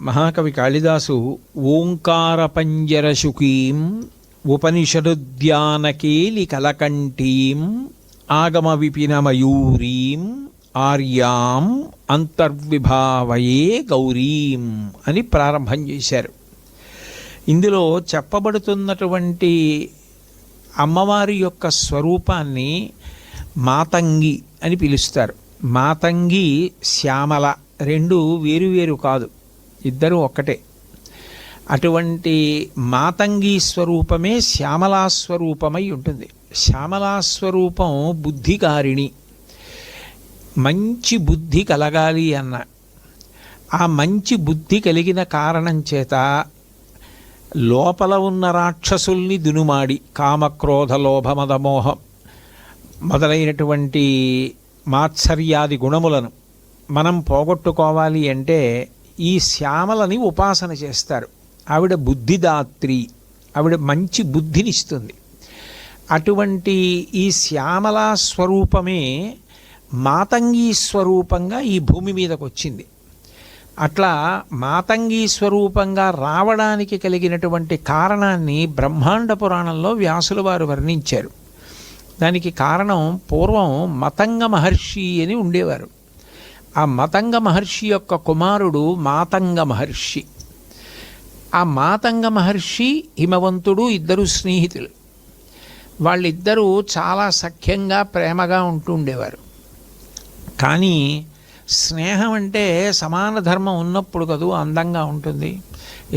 మహాకవి కాళిదాసు ఓంకార పంజరశుకీం ఉపనిషదుద్యానకేలి కలకంఠీం ఆగమ విపిన మయూరీం ఆర్యాం అంతర్విభావయే గౌరీం అని ప్రారంభం చేశారు. ఇందులో చెప్పబడుతున్నటువంటి అమ్మవారి యొక్క స్వరూపాన్ని మాతంగి అని పిలుస్తారు. మాతంగి, శ్యామల రెండు వేరువేరు కాదు, ఇద్దరు ఒక్కటే. అటువంటి మాతంగి స్వరూపమే శ్యామలా స్వరూపమై ఉంటుంది. శ్యామలా స్వరూపం బుద్ధికారిణి. మంచి బుద్ధి కలగాలి అన్న ఆ మంచి బుద్ధి కలిగిన కారణం చేత లోపల ఉన్న రాక్షసుల్ని దునుమాడి కామక్రోధ లోభమదమోహం మొదలైనటువంటి మాత్సర్యాది గుణములను మనం పోగొట్టుకోవాలి అంటే ఈ శ్యామలని ఉపాసన చేస్తారు. ఆవిడ బుద్ధిదాత్రి, ఆవిడ మంచి బుద్ధినిస్తుంది. అటువంటి ఈ శ్యామలా స్వరూపమే మాతంగీ స్వరూపంగా ఈ భూమి మీదకు వచ్చింది. అట్లా మాతంగీ స్వరూపంగా రావడానికి కలిగినటువంటి కారణాన్ని బ్రహ్మాండ పురాణంలో వ్యాసుల వారు వర్ణించారు. దానికి కారణం, పూర్వం మతంగ మహర్షి అని ఉండేవారు. ఆ మతంగ మహర్షి యొక్క కుమారుడు మాతంగ మహర్షి. ఆ మాతంగ మహర్షి హిమవంతుడు ఇద్దరు స్నేహితులు. వాళ్ళిద్దరూ చాలా సఖ్యంగా ప్రేమగా ఉంటుండేవారు. కానీ స్నేహం అంటే సమాన ధర్మం ఉన్నప్పుడు కదూ అందంగా ఉంటుంది.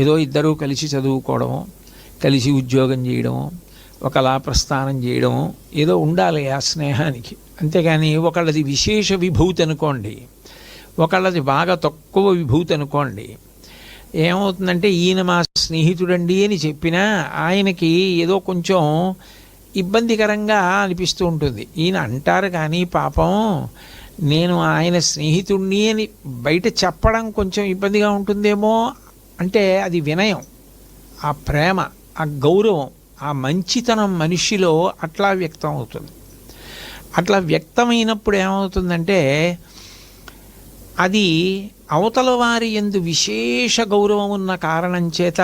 ఏదో ఇద్దరూ కలిసి చదువుకోవడము, కలిసి ఉద్యోగం చేయడము, ఒకలా ప్రస్థానం చేయడము ఏదో ఉండాలి ఆ స్నేహానికి. అంతేగాని ఒకళ్ళది విశేష విభూతి అనుకోండి, ఒకళ్ళది బాగా తక్కువ విభూతి అనుకోండి, ఏమవుతుందంటే ఈయన మా స్నేహితుడండి అని చెప్పినా ఆయనకి ఏదో కొంచెం ఇబ్బందికరంగా అనిపిస్తూ ఉంటుంది. ఈయన అంటారు కానీ పాపం నేను ఆయన స్నేహితుడిని అని బయట చెప్పడం కొంచెం ఇబ్బందిగా ఉంటుందేమో. అంటే అది వినయం, ఆ ప్రేమ, ఆ గౌరవం, ఆ మంచితనం మనిషిలో అట్లా వ్యక్తం అవుతుంది. అట్లా వ్యక్తమైనప్పుడు ఏమవుతుందంటే అది అవతల వారి యందు విశేష గౌరవం ఉన్న కారణం చేత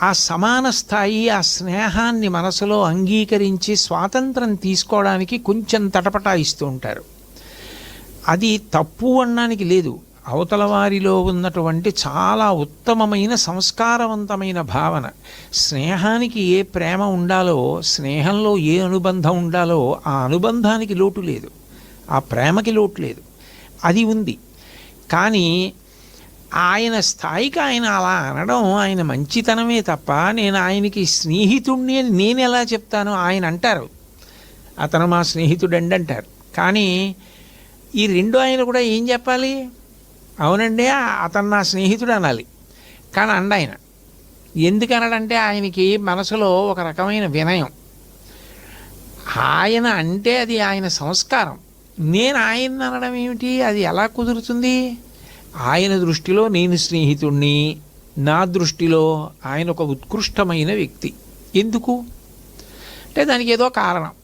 ఆ సమాన స్థాయి, ఆ స్నేహాన్ని మనసులో అంగీకరించి స్వాతంత్రం తీసుకోవడానికి కొంచెం తటపటాయిస్తూ ఉంటారు. అది తప్పు అనడానికి లేదు. అవతల వారిలో ఉన్నటువంటి చాలా ఉత్తమమైన సంస్కారవంతమైన భావన. స్నేహానికి ఏ ప్రేమ ఉండాలో, స్నేహంలో ఏ అనుబంధం ఉండాలో ఆ అనుబంధానికి లోటు లేదు, ఆ ప్రేమకి లోటు లేదు, అది ఉంది. కానీ ఆయన స్థాయికి ఆయన అలా అనడం ఆయన మంచితనమే తప్ప నేను ఆయనకి స్నేహితుడిని అని నేను ఎలా చెప్తాను? ఆయన అంటారు అతను మా స్నేహితుడండి అంటారు. కానీ ఈ రెండో ఆయన కూడా ఏం చెప్పాలి? అవునండి అతను నా స్నేహితుడు అనాలి. కానీ ఆయన ఎందుకు అనడంటే ఆయనకి మనసులో ఒక రకమైన వినయం. ఆయన అంటే అది ఆయన సంస్కారం. నేను ఆయన అనడం ఏమిటి? అది ఎలా కుదురుతుంది? ఆయన దృష్టిలో నేను స్నేహితుణ్ణి, నా దృష్టిలో ఆయన ఒక ఉత్కృష్టమైన వ్యక్తి. ఎందుకు అంటే దానికి ఏదో కారణం.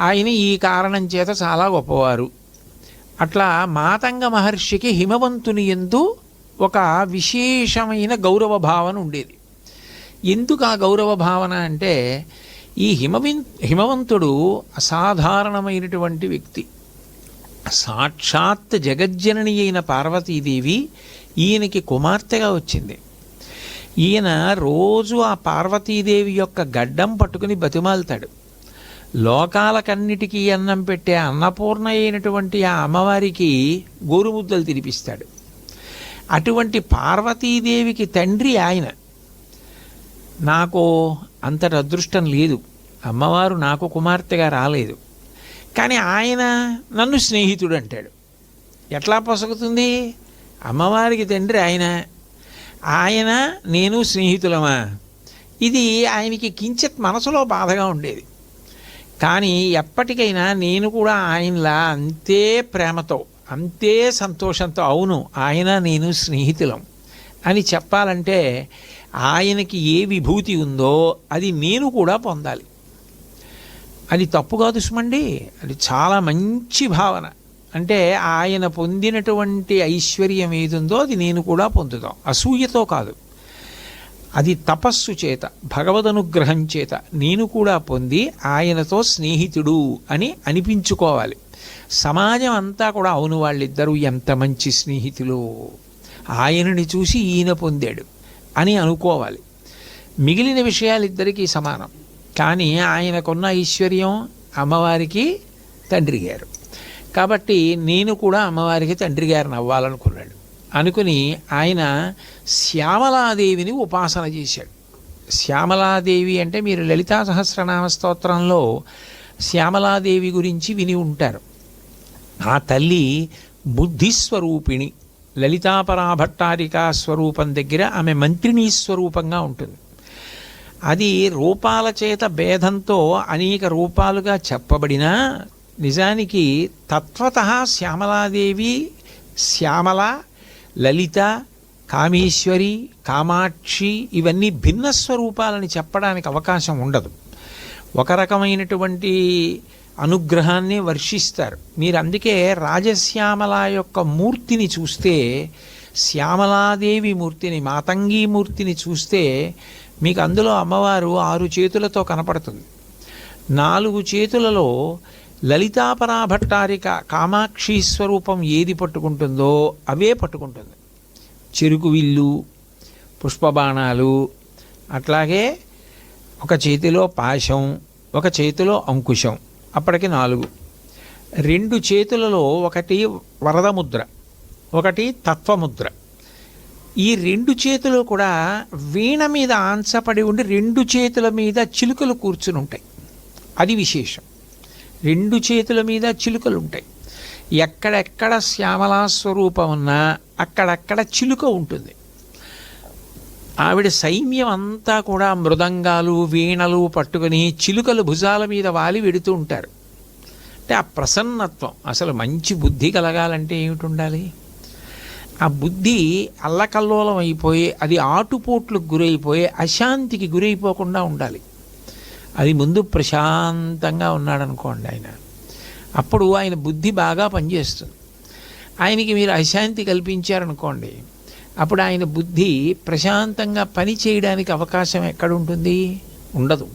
ఆయన ఈ కారణం చేత చాలా గొప్పవారు. అట్లా మాతంగ మహర్షికి హిమవంతుని యందు ఒక విశేషమైన గౌరవ భావన ఉండేది. ఎందుకు ఆ గౌరవ భావన అంటే ఈ హిమవంతుడు అసాధారణమైనటువంటి వ్యక్తి. సాక్షాత్ జగజ్జనని అయిన పార్వతీదేవి ఈయనకి కుమార్తెగా వచ్చింది. ఈయన రోజు ఆ పార్వతీదేవి యొక్క గడ్డం పట్టుకుని బతిమాలుతాడు. లోకాలకన్నిటికీ అన్నం పెట్టే అన్నపూర్ణ అయినటువంటి ఆ అమ్మవారికి గోరుముద్దలు తినిపిస్తాడు. అటువంటి పార్వతీదేవికి తండ్రి ఆయన. నాకు అంతటి అదృష్టం లేదు, అమ్మవారు నాకు కుమార్తెగా రాలేదు, కానీ ఆయన నన్ను స్నేహితుడు అంటాడు. ఎట్లా పొసగుతుంది? అమ్మవారికి తండ్రి ఆయన, ఆయన నేను స్నేహితులమా? ఇది ఆయనకి కించిత్ మనసులో బాధగా ఉండేది. కానీ ఎప్పటికైనా నేను కూడా ఆయనలా అంతే ప్రేమతో, అంతే సంతోషంతో అవును ఆయన నేను స్నేహితులం అని చెప్పాలంటే ఆయనకి ఏ విభూతి ఉందో అది నేను కూడా పొందాలి. అది తప్పు కాదు సుమండి, అది చాలా మంచి భావన. అంటే ఆయన పొందినటువంటి ఐశ్వర్యం ఏదుందో అది నేను కూడా పొందుతాం. అసూయతో కాదు, అది తపస్సు చేత, భగవదనుగ్రహం చేత నేను కూడా పొంది ఆయనతో స్నేహితుడు అని అనిపించుకోవాలి. సమాజం అంతా కూడా అవును వాళ్ళిద్దరూ ఎంత మంచి స్నేహితులు, ఆయనని చూసి ఈయన పొందాడు అని అనుకోవాలి. మిగిలిన విషయాలు ఇద్దరికీ సమానం. కానీ ఆయనకున్న ఐశ్వర్యం అమ్మవారికి తండ్రి గారు కాబట్టి నేను కూడా అమ్మవారికి తండ్రి గారిని అవ్వాలనుకున్నాడు. అనుకుని ఆయన శ్యామలాదేవిని ఉపాసన చేశాడు. శ్యామలాదేవి అంటే మీరు లలితా సహస్రనామ స్తోత్రంలో శ్యామలాదేవి గురించి విని ఉంటారు. ఆ తల్లి బుద్ధిస్వరూపిణి. లలితాపరాభట్టారికా స్వరూపం దగ్గర ఆమె మంత్రిణీ స్వరూపంగా ఉంటుంది. అది రూపాల చేత భేదంతో అనేక రూపాలుగా చెప్పబడినా నిజానికి తత్వతః శ్యామలాదేవి శ్యామల, లలిత, కామేశ్వరి, కామాక్షి ఇవన్నీ భిన్న స్వరూపాలని చెప్పడానికి అవకాశం ఉండదు. ఒక రకమైనటువంటి అనుగ్రహాన్ని వర్షిస్తారు. మీరు అందుకే రాజశ్యామల యొక్క మూర్తిని చూస్తే, శ్యామలాదేవి మూర్తిని, మాతంగీ మూర్తిని చూస్తే మీకు అందులో అమ్మవారు 6 చేతులతో కనపడుతుంది. 4 చేతులలో లలితాపరాభట్టారిక కామాక్షి స్వరూపం ఏది పట్టుకుంటుందో అవే పట్టుకుంటుంది. చెరుకు విల్లు, పుష్పబాణాలు, అట్లాగే ఒక చేతిలో పాశం, ఒక చేతిలో అంకుశం, అప్పటికి 4. 2 చేతులలో ఒకటి వరదముద్ర, ఒకటి తత్వముద్ర. ఈ 2 చేతులు కూడా వీణ మీద ఆంచపడి ఉండి 2 చేతుల మీద చిలుకలు కూర్చుని ఉంటాయి. అది విశేషం. 2 చేతుల మీద చిలుకలు ఉంటాయి. ఎక్కడెక్కడ శ్యామలా స్వరూపం ఉన్నా అక్కడక్కడ చిలుక ఉంటుంది. ఆవిడ సైన్యం అంతా కూడా మృదంగాలు, వీణలు పట్టుకుని చిలుకలు భుజాల మీద వాలి వెడుతూ ఉంటారు. అంటే ఆ ప్రసన్నత్వం, అసలు మంచి బుద్ధి కలగాలంటే ఏమిటి ఉండాలి? ఆ బుద్ధి అల్లకల్లోలం అయిపోయి అది ఆటుపోట్లకు గురైపోయి అశాంతికి గురైపోకుండా ఉండాలి. అది ముందు ప్రశాంతంగా ఉన్నాడనుకోండి ఆయన, అప్పుడు ఆయన బుద్ధి బాగా పనిచేస్తుంది. ఆయనకి మీరు అశాంతి కల్పించారనుకోండి, అప్పుడు ఆయన బుద్ధి ప్రశాంతంగా పని చేయడానికి అవకాశం ఎక్కడుంటుంది? ఉండదు.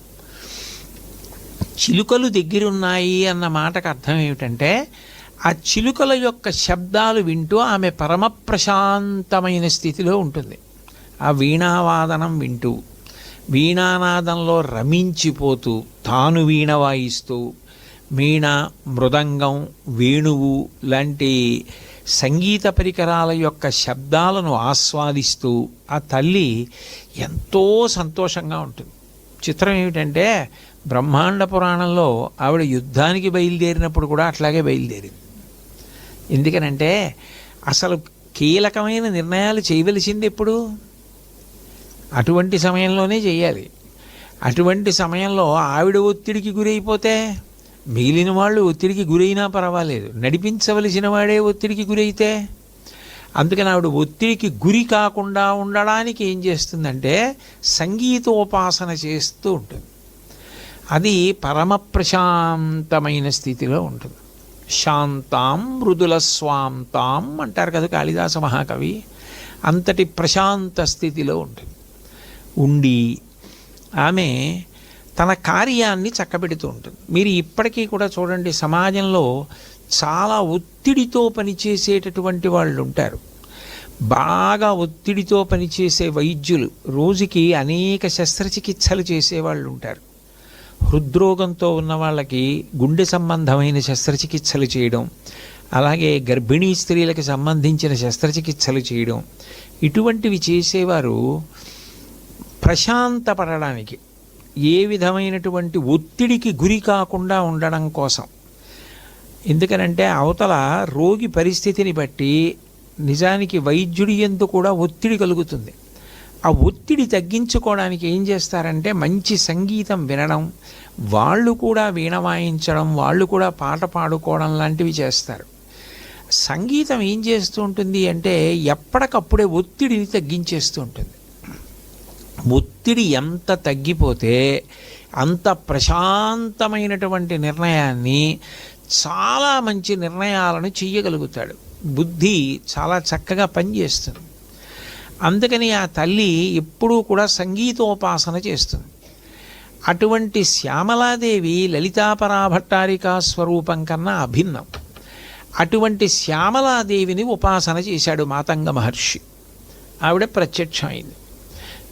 చిలుకలు దగ్గరున్నాయి అన్న మాటకు అర్థం ఏమిటంటే, ఆ చిలుకల యొక్క శబ్దాలు వింటూ ఆమె పరమ ప్రశాంతమైన స్థితిలో ఉంటుంది. ఆ వీణావాదనం వింటూ, వీణానాదంలో రమించిపోతూ, తాను వీణ వాయిస్తూ, వీణ, మృదంగం, వేణువు లాంటి సంగీత పరికరాల యొక్క శబ్దాలను ఆస్వాదిస్తూ ఆ తల్లి ఎంతో సంతోషంగా ఉంటుంది. చిత్రం ఏమిటంటే, బ్రహ్మాండ పురాణంలో ఆవిడ యుద్ధానికి బయలుదేరినప్పుడు కూడా అట్లాగే బయలుదేరింది. ఎందుకనంటే అసలు కీలకమైన నిర్ణయాలు చేయవలసింది ఎప్పుడు? అటువంటి సమయంలోనే చేయాలి. అటువంటి సమయంలో ఆవిడ ఒత్తిడికి గురైపోతే మిగిలిన వాళ్ళు ఒత్తిడికి గురైనా పర్వాలేదు, నడిపించవలసిన వాడే ఒత్తిడికి గురైతే, అందుకని ఆవిడ ఒత్తిడికి గురి కాకుండా ఉండడానికి ఏం చేస్తుందంటే సంగీతోపాసన చేస్తూ ఉంటుంది. అది పరమ ప్రశాంతమైన స్థితిలో ఉంటుంది. శాంతాం మృదుల స్వాంతాం అంటారు కదా కాళిదాస మహాకవి. అంతటి ప్రశాంత స్థితిలో ఉంటుంది. ఉండి ఆమె తన కార్యాన్ని చక్కబెడుతూ ఉంటుంది. మీరు ఇప్పటికీ కూడా చూడండి, సమాజంలో చాలా ఒత్తిడితో పనిచేసేటటువంటి వాళ్ళు ఉంటారు. బాగా ఒత్తిడితో పనిచేసే వైద్యులు, రోజుకి అనేక శస్త్రచికిత్సలు చేసేవాళ్ళు ఉంటారు. హృద్రోగంతో ఉన్న వాళ్ళకి గుండె సంబంధమైన శస్త్రచికిత్సలు చేయడం, అలాగే గర్భిణీ స్త్రీలకు సంబంధించిన శస్త్రచికిత్సలు చేయడం, ఇటువంటివి చేసేవారు ప్రశాంతపడడానికి, ఏ విధమైనటువంటి ఒత్తిడికి గురి కాకుండా ఉండడం కోసం. ఎందుకనంటే అవతల రోగి పరిస్థితిని బట్టి నిజానికి వైద్యుడి యందు కూడా ఒత్తిడి కలుగుతుంది. ఆ ఒత్తిడి తగ్గించుకోవడానికి ఏం చేస్తారంటే మంచి సంగీతం వినడం, వాళ్ళు కూడా వీణ వాయించడం, వాళ్ళు కూడా పాట పాడుకోవడం లాంటివి చేస్తారు. సంగీతం ఏం చేస్తూ ఉంటుంది అంటే ఎప్పటికప్పుడే ఒత్తిడిని తగ్గించేస్తూ ఉంటుంది. ఒత్తిడి ఎంత తగ్గిపోతే అంత ప్రశాంతమైనటువంటి నిర్ణయాన్ని చాలా మంచి నిర్ణయాలను చెయ్యగలుగుతాడు. బుద్ధి చాలా చక్కగా పనిచేస్తుంది. అందుకని ఆ తల్లి ఎప్పుడూ కూడా సంగీతోపాసన చేస్తుంది. అటువంటి శ్యామలాదేవి లలితాపరాభట్టారికా స్వరూపం కన్నా అభిన్నం. అటువంటి శ్యామలాదేవిని ఉపాసన చేశాడు మాతంగ మహర్షి. ఆవిడ ప్రత్యక్షమైంది.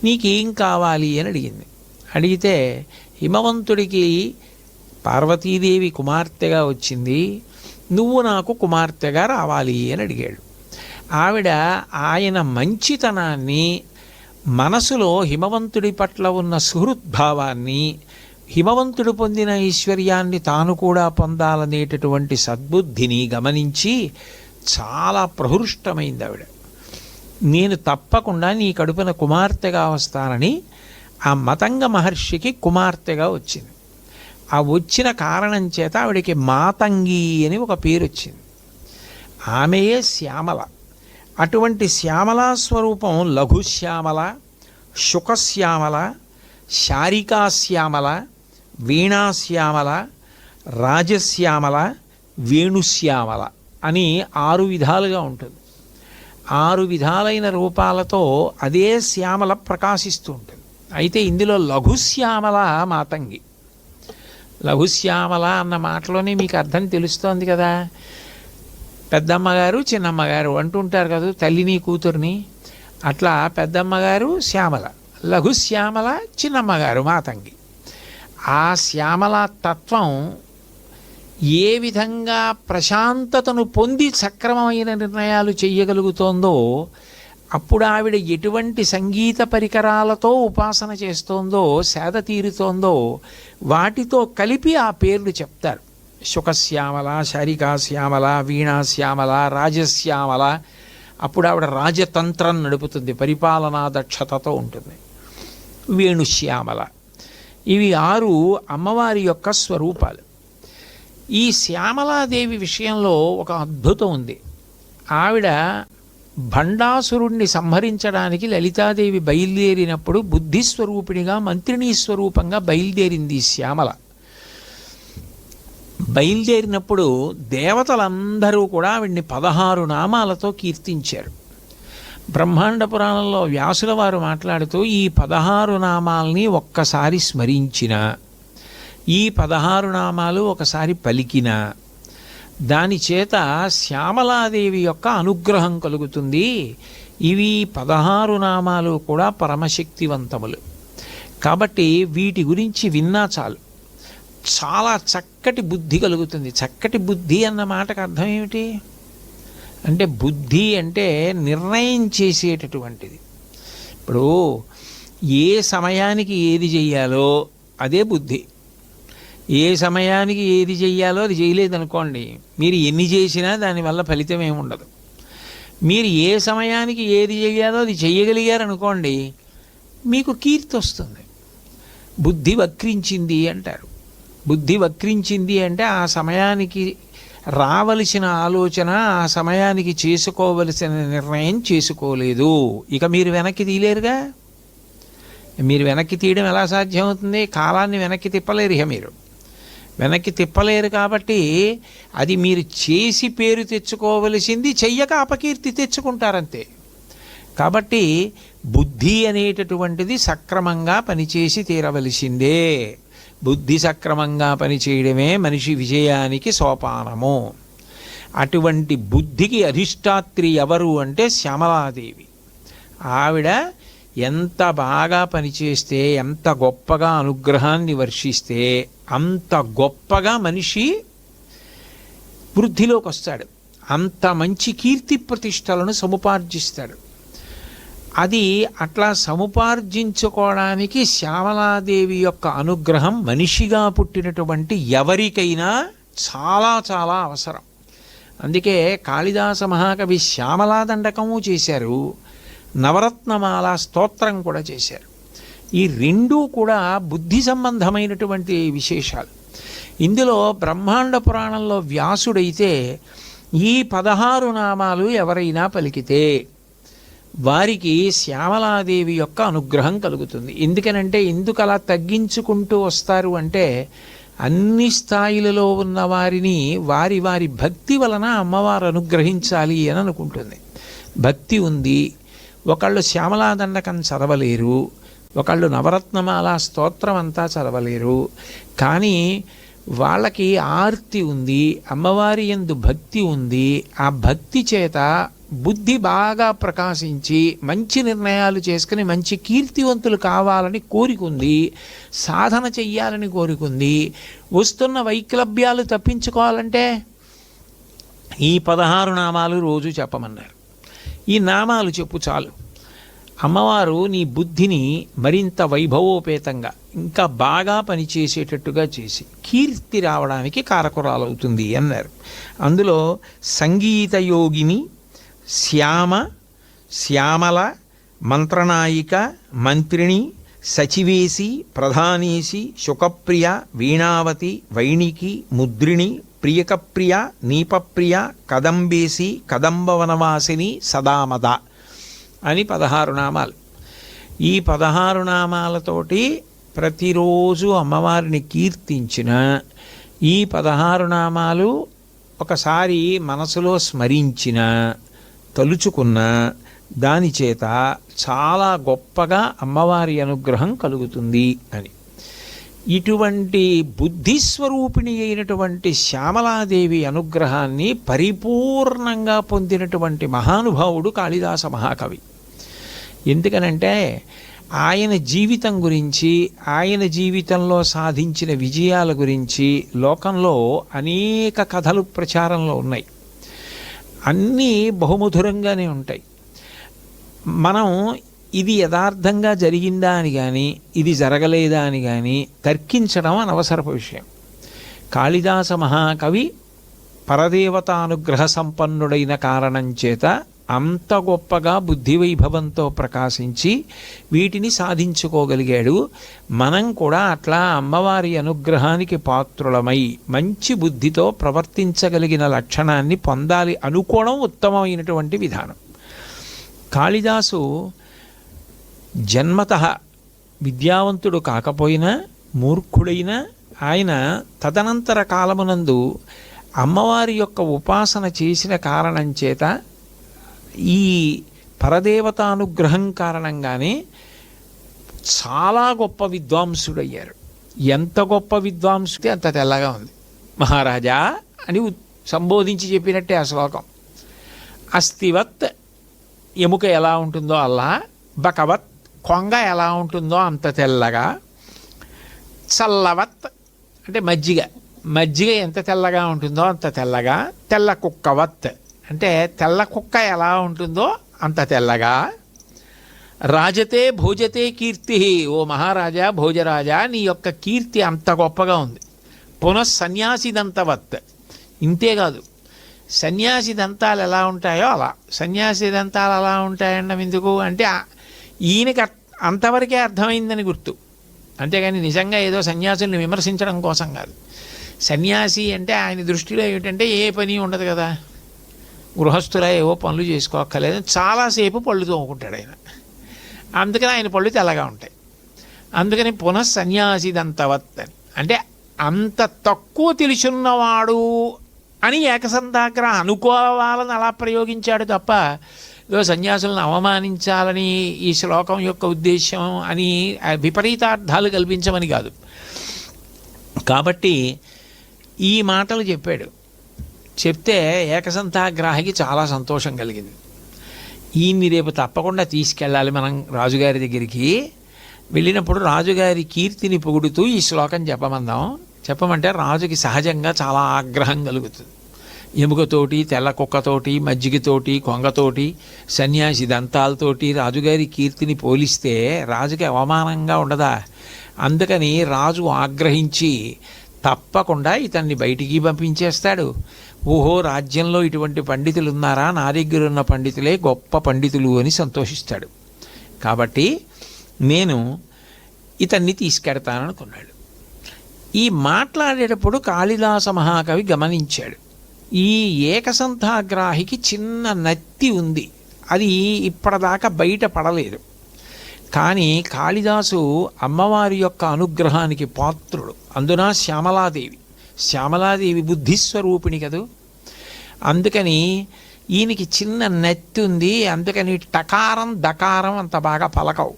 నీకేం కావాలి అని అడిగింది. అడిగితే హిమవంతుడికి పార్వతీదేవి కుమార్తెగా వచ్చింది, నువ్వు నాకు కుమార్తెగా రావాలి అని అడిగాడు. ఆవిడ ఆయన మంచితనాన్ని, మనసులో హిమవంతుడి పట్ల ఉన్న సుహృద్భావాన్ని, హిమవంతుడు పొందిన ఐశ్వర్యాన్ని తాను కూడా పొందాలనేటటువంటి సద్బుద్ధిని గమనించి చాలా ప్రహృష్టమైంది ఆవిడ. నేను తప్పకుండా నీ కడుపున కుమార్తెగా వస్తానని ఆ మతంగ మహర్షికి కుమార్తెగా వచ్చింది. ఆ వచ్చిన కారణం చేత ఆవిడికి మాతంగి అని ఒక పేరు వచ్చింది. ఆమెయే శ్యామల. అటువంటి శ్యామలా స్వరూపం లఘుశ్యామల, శుకశ్యామల, శారికాశ్యామల, వీణాశ్యామల, రాజశ్యామల, వేణుశ్యామల అని 6 విధాలుగా ఉంటుంది. 6 విధాలైన రూపాలతో అదే శ్యామల ప్రకాశిస్తూ ఉంటుంది. అయితే ఇందులో లఘుశ్యామల మాతంగి. లఘుశ్యామల అన్న మాటలోనే మీకు అర్థం తెలుస్తోంది కదా. పెద్దమ్మగారు చిన్నమ్మగారు అంటుంటారు కదా తల్లిని కూతుర్ని. అట్లా పెద్దమ్మగారు శ్యామల, లఘుశ్యామల చిన్నమ్మగారు మాతంగి. ఆ శ్యామల తత్వం ఏ విధంగా ప్రశాంతతను పొంది సక్రమమైన నిర్ణయాలు చెయ్యగలుగుతోందో, అప్పుడు ఆవిడ ఎటువంటి సంగీత పరికరాలతో ఉపాసన చేస్తోందో, సేద తీరుతోందో వాటితో కలిపి ఆ పేర్లు చెప్తారు. శుకశ్యామల, శారికాశ్యామల, వీణాశ్యామల, రాజశ్యామల. అప్పుడు ఆవిడ రాజతంత్రం నడుపుతుంది, పరిపాలనా దక్షతతో ఉంటుంది. వేణుశ్యామల. ఇవి 6 అమ్మవారి యొక్క స్వరూపాలు. ఈ శ్యామలాదేవి విషయంలో ఒక అద్భుతం ఉంది. ఆవిడ భండాసురుణ్ణి సంహరించడానికి లలితాదేవి బయలుదేరినప్పుడు బుద్ధిస్వరూపిణిగా, మంత్రిణీ స్వరూపంగా బయలుదేరింది శ్యామల. బయలుదేరినప్పుడు దేవతలందరూ కూడా ఆవిడ్ని 16 నామాలతో కీర్తించారు. బ్రహ్మాండ పురాణంలో వ్యాసుల వారు మాట్లాడుతూ ఈ 16 నామాల్ని ఒక్కసారి స్మరించిన, ఈ 16 నామాలు ఒకసారి పలికిన దాని చేత శ్యామలాదేవి యొక్క అనుగ్రహం కలుగుతుంది. ఇవి 16 నామాలు కూడా పరమశక్తివంతములు కాబట్టి వీటి గురించి విన్నా చాలు, చాలా చక్కటి బుద్ధి కలుగుతుంది. చక్కటి బుద్ధి అన్న మాటకు అర్థం ఏమిటి అంటే, బుద్ధి అంటే నిర్ణయం చేసేటటువంటిది. ఇప్పుడు ఏ సమయానికి ఏది చెయ్యాలో అదే బుద్ధి. ఏ సమయానికి ఏది చెయ్యాలో అది చేయలేదనుకోండి, మీరు ఎన్ని చేసినా దానివల్ల ఫలితం ఏమి ఉండదు. మీరు ఏ సమయానికి ఏది చెయ్యాలో అది చెయ్యగలిగారనుకోండి, మీకు కీర్తి వస్తుంది. బుద్ధి వక్రించింది అంటారు. బుద్ధి వక్రించింది అంటే ఆ సమయానికి రావలసిన ఆలోచన, ఆ సమయానికి చేసుకోవలసిన నిర్ణయం చేసుకోలేదు. ఇక మీరు వెనక్కి తీయలేరుగా. మీరు వెనక్కి తీయడం ఎలా సాధ్యమవుతుంది? కాలాన్ని వెనక్కి తిప్పలేరు. ఇక మీరు వెనక్కి తిప్పలేరు కాబట్టి అది మీరు చేసి పేరు తెచ్చుకోవలసింది, చెయ్యక అపకీర్తి తెచ్చుకుంటారంతే. కాబట్టి బుద్ధి అనేటటువంటిది సక్రమంగా పనిచేసి తీరవలసిందే. బుద్ధి సక్రమంగా పనిచేయడమే మనిషి విజయానికి సోపానము. అటువంటి బుద్ధికి అధిష్టాత్రి ఎవరు అంటే శ్యామలాదేవి. ఆవిడ ఎంత బాగా పనిచేస్తే, ఎంత గొప్పగా అనుగ్రహాన్ని వర్షిస్తే అంత గొప్పగా మనిషి వృద్ధిలోకి వస్తాడు, అంత మంచి కీర్తి ప్రతిష్టలను సముపార్జిస్తాడు. అది అట్లా సముపార్జించుకోవడానికి శ్యామలాదేవి యొక్క అనుగ్రహం మనిషిగా పుట్టినటువంటి ఎవరికైనా చాలా చాలా అవసరం. అందుకే కాళిదాస మహాకవి శ్యామలా దండకము చేశారు, నవరత్నమాల స్తోత్రం కూడా చేశారు. ఈ రెండూ కూడా బుద్ధి సంబంధమైనటువంటి విశేషాలు. ఇందులో బ్రహ్మాండ పురాణంలో వ్యాసుడైతే ఈ 16 నామాలు ఎవరైనా పలికితే వారికి శ్యామలాదేవి యొక్క అనుగ్రహం కలుగుతుంది. ఎందుకనంటే, ఎందుకు అలా తగ్గించుకుంటూ వస్తారు అంటే, అన్ని స్థాయిలలో ఉన్న వారిని వారి వారి భక్తి వలన అమ్మవారు అనుగ్రహించాలి అని అనుకుంటుంది. భక్తి ఉంది, ఒకళ్ళు శ్యామలాదండకం చదవలేరు, ఒకళ్ళు నవరత్నమాల స్తోత్రం అంతా చదవలేరు, కానీ వాళ్ళకి ఆర్తి ఉంది, అమ్మవారి యందు భక్తి ఉంది. ఆ భక్తి చేత బుద్ధి బాగా ప్రకాశించి మంచి నిర్ణయాలు చేసుకుని మంచి కీర్తివంతులు కావాలని కోరికుంది, సాధన చెయ్యాలని కోరికుంది. వస్తున్న వైక్లభ్యాలు తప్పించుకోవాలంటే ఈ 16 నామాలు రోజు చెప్పమన్నారు. ఈ నామాలు చెప్పు చాలు, అమ్మవారు నీ బుద్ధిని మరింత వైభవోపేతంగా ఇంకా బాగా పనిచేసేటట్టుగా చేసి కీర్తి రావడానికి కారకురాలవుతుంది అన్నారు. అందులో సంగీతయోగిని, శ్యామ, శ్యామల, మంత్రనాయిక, మంత్రిణి, సచివేసి, ప్రధానేసి, శుకప్రియ, వీణావతి, వైణికి, ముద్రిణి, ప్రియకప్రియ, నీపప్రియ, కదంబేసి, కదంబవనవాసిని, సదామద అని 16 నామాలు. ఈ 16 నామాలతోటి ప్రతిరోజు అమ్మవారిని కీర్తించిన ఈ 16 నామాలు ఒకసారి మనసులో స్మరించిన, తలుచుకున్న దాని చేత చాలా గొప్పగా అమ్మవారి అనుగ్రహం కలుగుతుంది అని. ఇటువంటి బుద్ధిస్వరూపిణి అయినటువంటి శ్యామలాదేవి అనుగ్రహాన్ని పరిపూర్ణంగా పొందినటువంటి మహానుభావుడు కాళిదాస మహాకవి. ఎందుకనంటే ఆయన జీవితం గురించి, ఆయన జీవితంలో సాధించిన విజయాల గురించి లోకంలో అనేక కథలు ప్రచారంలో ఉన్నాయి. అన్నీ బహుమధురంగానే ఉంటాయి. మనం ఇది యథార్థంగా జరిగిందా అని కానీ, ఇది జరగలేదా అని కానీ తర్కించడం అనవసరపు విషయం. కాళిదాస మహాకవి పరదేవతానుగ్రహ సంపన్నుడైన కారణం చేత అంత గొప్పగా బుద్ధివైభవంతో ప్రకాశించి వీటిని సాధించుకోగలిగాడు. మనం కూడా అట్లా అమ్మవారి అనుగ్రహానికి పాత్రులమై మంచి బుద్ధితో ప్రవర్తించగలిగిన లక్షణాన్ని పొందాలి అనుకోవడం ఉత్తమమైనటువంటి విధానం. కాళిదాసు జన్మతః విద్యావంతుడు కాకపోయినా, మూర్ఖుడైన ఆయన తదనంతర కాలమునందు అమ్మవారి యొక్క ఉపాసన చేసిన కారణం చేత ఈ పరదేవతానుగ్రహం కారణంగానే చాలా గొప్ప విద్వాంసుడయ్యారు. ఎంత గొప్ప విద్వాంసుతే అంత తెల్లగా ఉంది. మహారాజా అని సంబోధించి చెప్పినట్టే ఆ శ్లోకం. అస్థివత్ ఎముక ఎలా ఉంటుందో అలా, బకవత్ కొంగ ఎలా ఉంటుందో అంత తెల్లగా, చల్లవత్ అంటే మజ్జిగ, మజ్జిగ ఎంత తెల్లగా ఉంటుందో అంత తెల్లగా, తెల్ల కుక్కవత్ అంటే తెల్ల కుక్క ఎలా ఉంటుందో అంత తెల్లగా, రాజతే భోజతే కీర్తి, ఓ మహారాజా భోజరాజా నీ యొక్క కీర్తి అంత గొప్పగా ఉంది. పునఃసన్యాసి దంతవత్, ఇంతేకాదు సన్యాసి దంతాలు ఎలా ఉంటాయో అలా. సన్యాసి దంతాలు ఎలా ఉంటాయన్నం ఎందుకు అంటే ఈయనకి అంతవరకే అర్థమైందని గుర్తు, అంతేగాని నిజంగా ఏదో సన్యాసుల్ని విమర్శించడం కోసం కాదు. సన్యాసి అంటే ఆయన దృష్టిలో ఏమిటంటే ఏ పని ఉండదు కదా, గృహస్థుల ఏవో పనులు చేసుకోక్కర్లేదు, చాలాసేపు పళ్ళు తోముకుంటాడు ఆయన, అందుకని ఆయన పళ్ళు తెల్లగా ఉంటాయి. అందుకని పునఃసన్యాసిదంతవత్ అని అంటే అంత తక్కువ తెలుసున్నవాడు అని ఏకసంధాగ్రహ అనుకోవాలని అలా ప్రయోగించాడు తప్ప ఏదో సన్యాసులను అవమానించాలని ఈ శ్లోకం యొక్క ఉద్దేశం అని విపరీతార్థాలు కల్పించమని కాదు. కాబట్టి ఈ మాటలు చెప్పాడు. చెప్తే ఏకసంతాగ్రాహికి చాలా సంతోషం కలిగింది. ఈయన్ని రేపు తప్పకుండా తీసుకెళ్ళాలి మనం రాజుగారి దగ్గరికి. వెళ్ళినప్పుడు రాజుగారి కీర్తిని పొగుడుతూ ఈ శ్లోకం చెప్పమంటే రాజుకి సహజంగా చాలా ఆగ్రహం కలుగుతుంది. ఎముకతోటి, తెల్ల కుక్కతోటి, మజ్జిగతోటి, కొంగతోటి, సన్యాసి దంతాలతోటి రాజుగారి కీర్తిని పోలిస్తే రాజుకి అవమానంగా ఉండదా? అందుకని రాజు ఆగ్రహించి తప్పకుండా ఇతన్ని బయటికి పంపించేస్తాడు. ఓహో, రాజ్యంలో ఇటువంటి పండితులు ఉన్నారా, నా దగ్గర ఉన్న పండితులే గొప్ప పండితులు అని సంతోషిస్తాడు. కాబట్టి నేను ఇతన్ని తీసుకెడతాననుకున్నాడు. ఈ మాట్లాడేటప్పుడు కాళిదాస మహాకవి గమనించాడు, ఈ ఏకసంతాగ్రాహికి చిన్న నత్తి ఉంది, అది ఇప్పటిదాకా బయట పడలేదు. కానీ కాళిదాసు అమ్మవారి యొక్క అనుగ్రహానికి పాత్రుడు. అందున శ్యామలాదేవి బుద్ధిస్వరూపిణి కదూ. అందుకని ఈయనకి చిన్న నెత్తి ఉంది, అందుకని టకారం దకారం అంత బాగా పలకవు.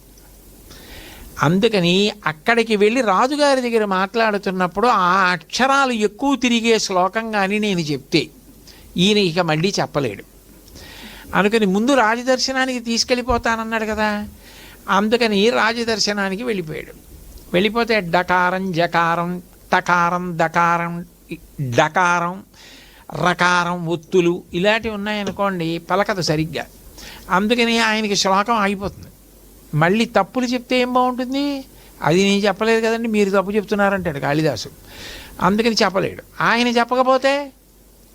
అందుకని అక్కడికి వెళ్ళి రాజుగారి దగ్గర మాట్లాడుతున్నప్పుడు ఆ అక్షరాలు ఎక్కువ తిరిగే శ్లోకం కానీ నేను చెప్తే ఈయన ఇక మళ్ళీ చెప్పలేడు. అందుకని ముందు రాజదర్శనానికి తీసుకెళ్ళిపోతానన్నాడు కదా, అందుకని రాజదర్శనానికి వెళ్ళిపోయాడు. వెళ్ళిపోతే డకారం జకారం టకారం దకారం డకారం రకారం ఒత్తులు ఇలాంటివి ఉన్నాయనుకోండి, పలకదు సరిగ్గా. అందుకని ఆయనకి శ్లోకం ఆగిపోతుంది. మళ్ళీ తప్పులు చెప్తే ఏం బాగుంటుంది, అది నేను చెప్పలేదు కదండి మీరు తప్పు చెప్తున్నారంటాడు కాళిదాసు. అందుకని చెప్పలేడు. ఆయన చెప్పకపోతే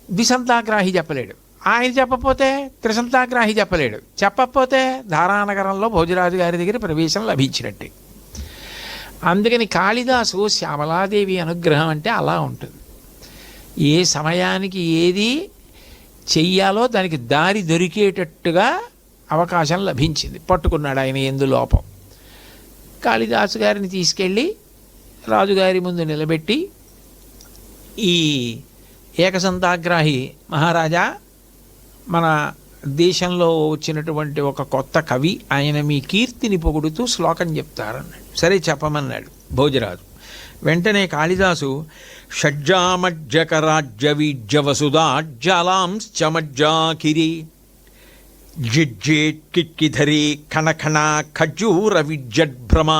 ద్విసంతాగ్రాహి చెప్పలేడు, ఆయన చెప్పకపోతే త్రిసంతాగ్రాహి చెప్పలేడు, చెప్పకపోతే ధారానగరంలో భోజరాజు గారి దగ్గర ప్రవేశం లభించినట్టే. అందుకని కాళిదాసు శ్యామలాదేవి అనుగ్రహం అంటే అలా ఉంటుంది. ఏ సమయానికి ఏది చెయ్యాలో దానికి దారి దొరికేటట్టుగా అవకాశం లభించింది. పట్టుకున్నాడు ఆయన ఎందు లోపం. కాళిదాసు గారిని తీసుకెళ్ళి రాజుగారి ముందు నిలబెట్టి, ఈ ఏకసంతాగ్రాహి మహారాజా, మన దేశంలో వచ్చినటువంటి ఒక కొత్త కవి, ఆయన మీ కీర్తిని పొగుడుతూ శ్లోకం చెప్తారన్నాడు. సరే చెప్పమన్నాడు భోజరాజు. వెంటనే కాళిదాసు షడ్జామజ్జకరాజ్యవీజ్యవసుధాజ్జలాంశ్చమజ్జాకిరి జిజ్జేట్కిక్కిధరి ఖణఖణ ఖజ్జూర విజ్జడ్భ్రమ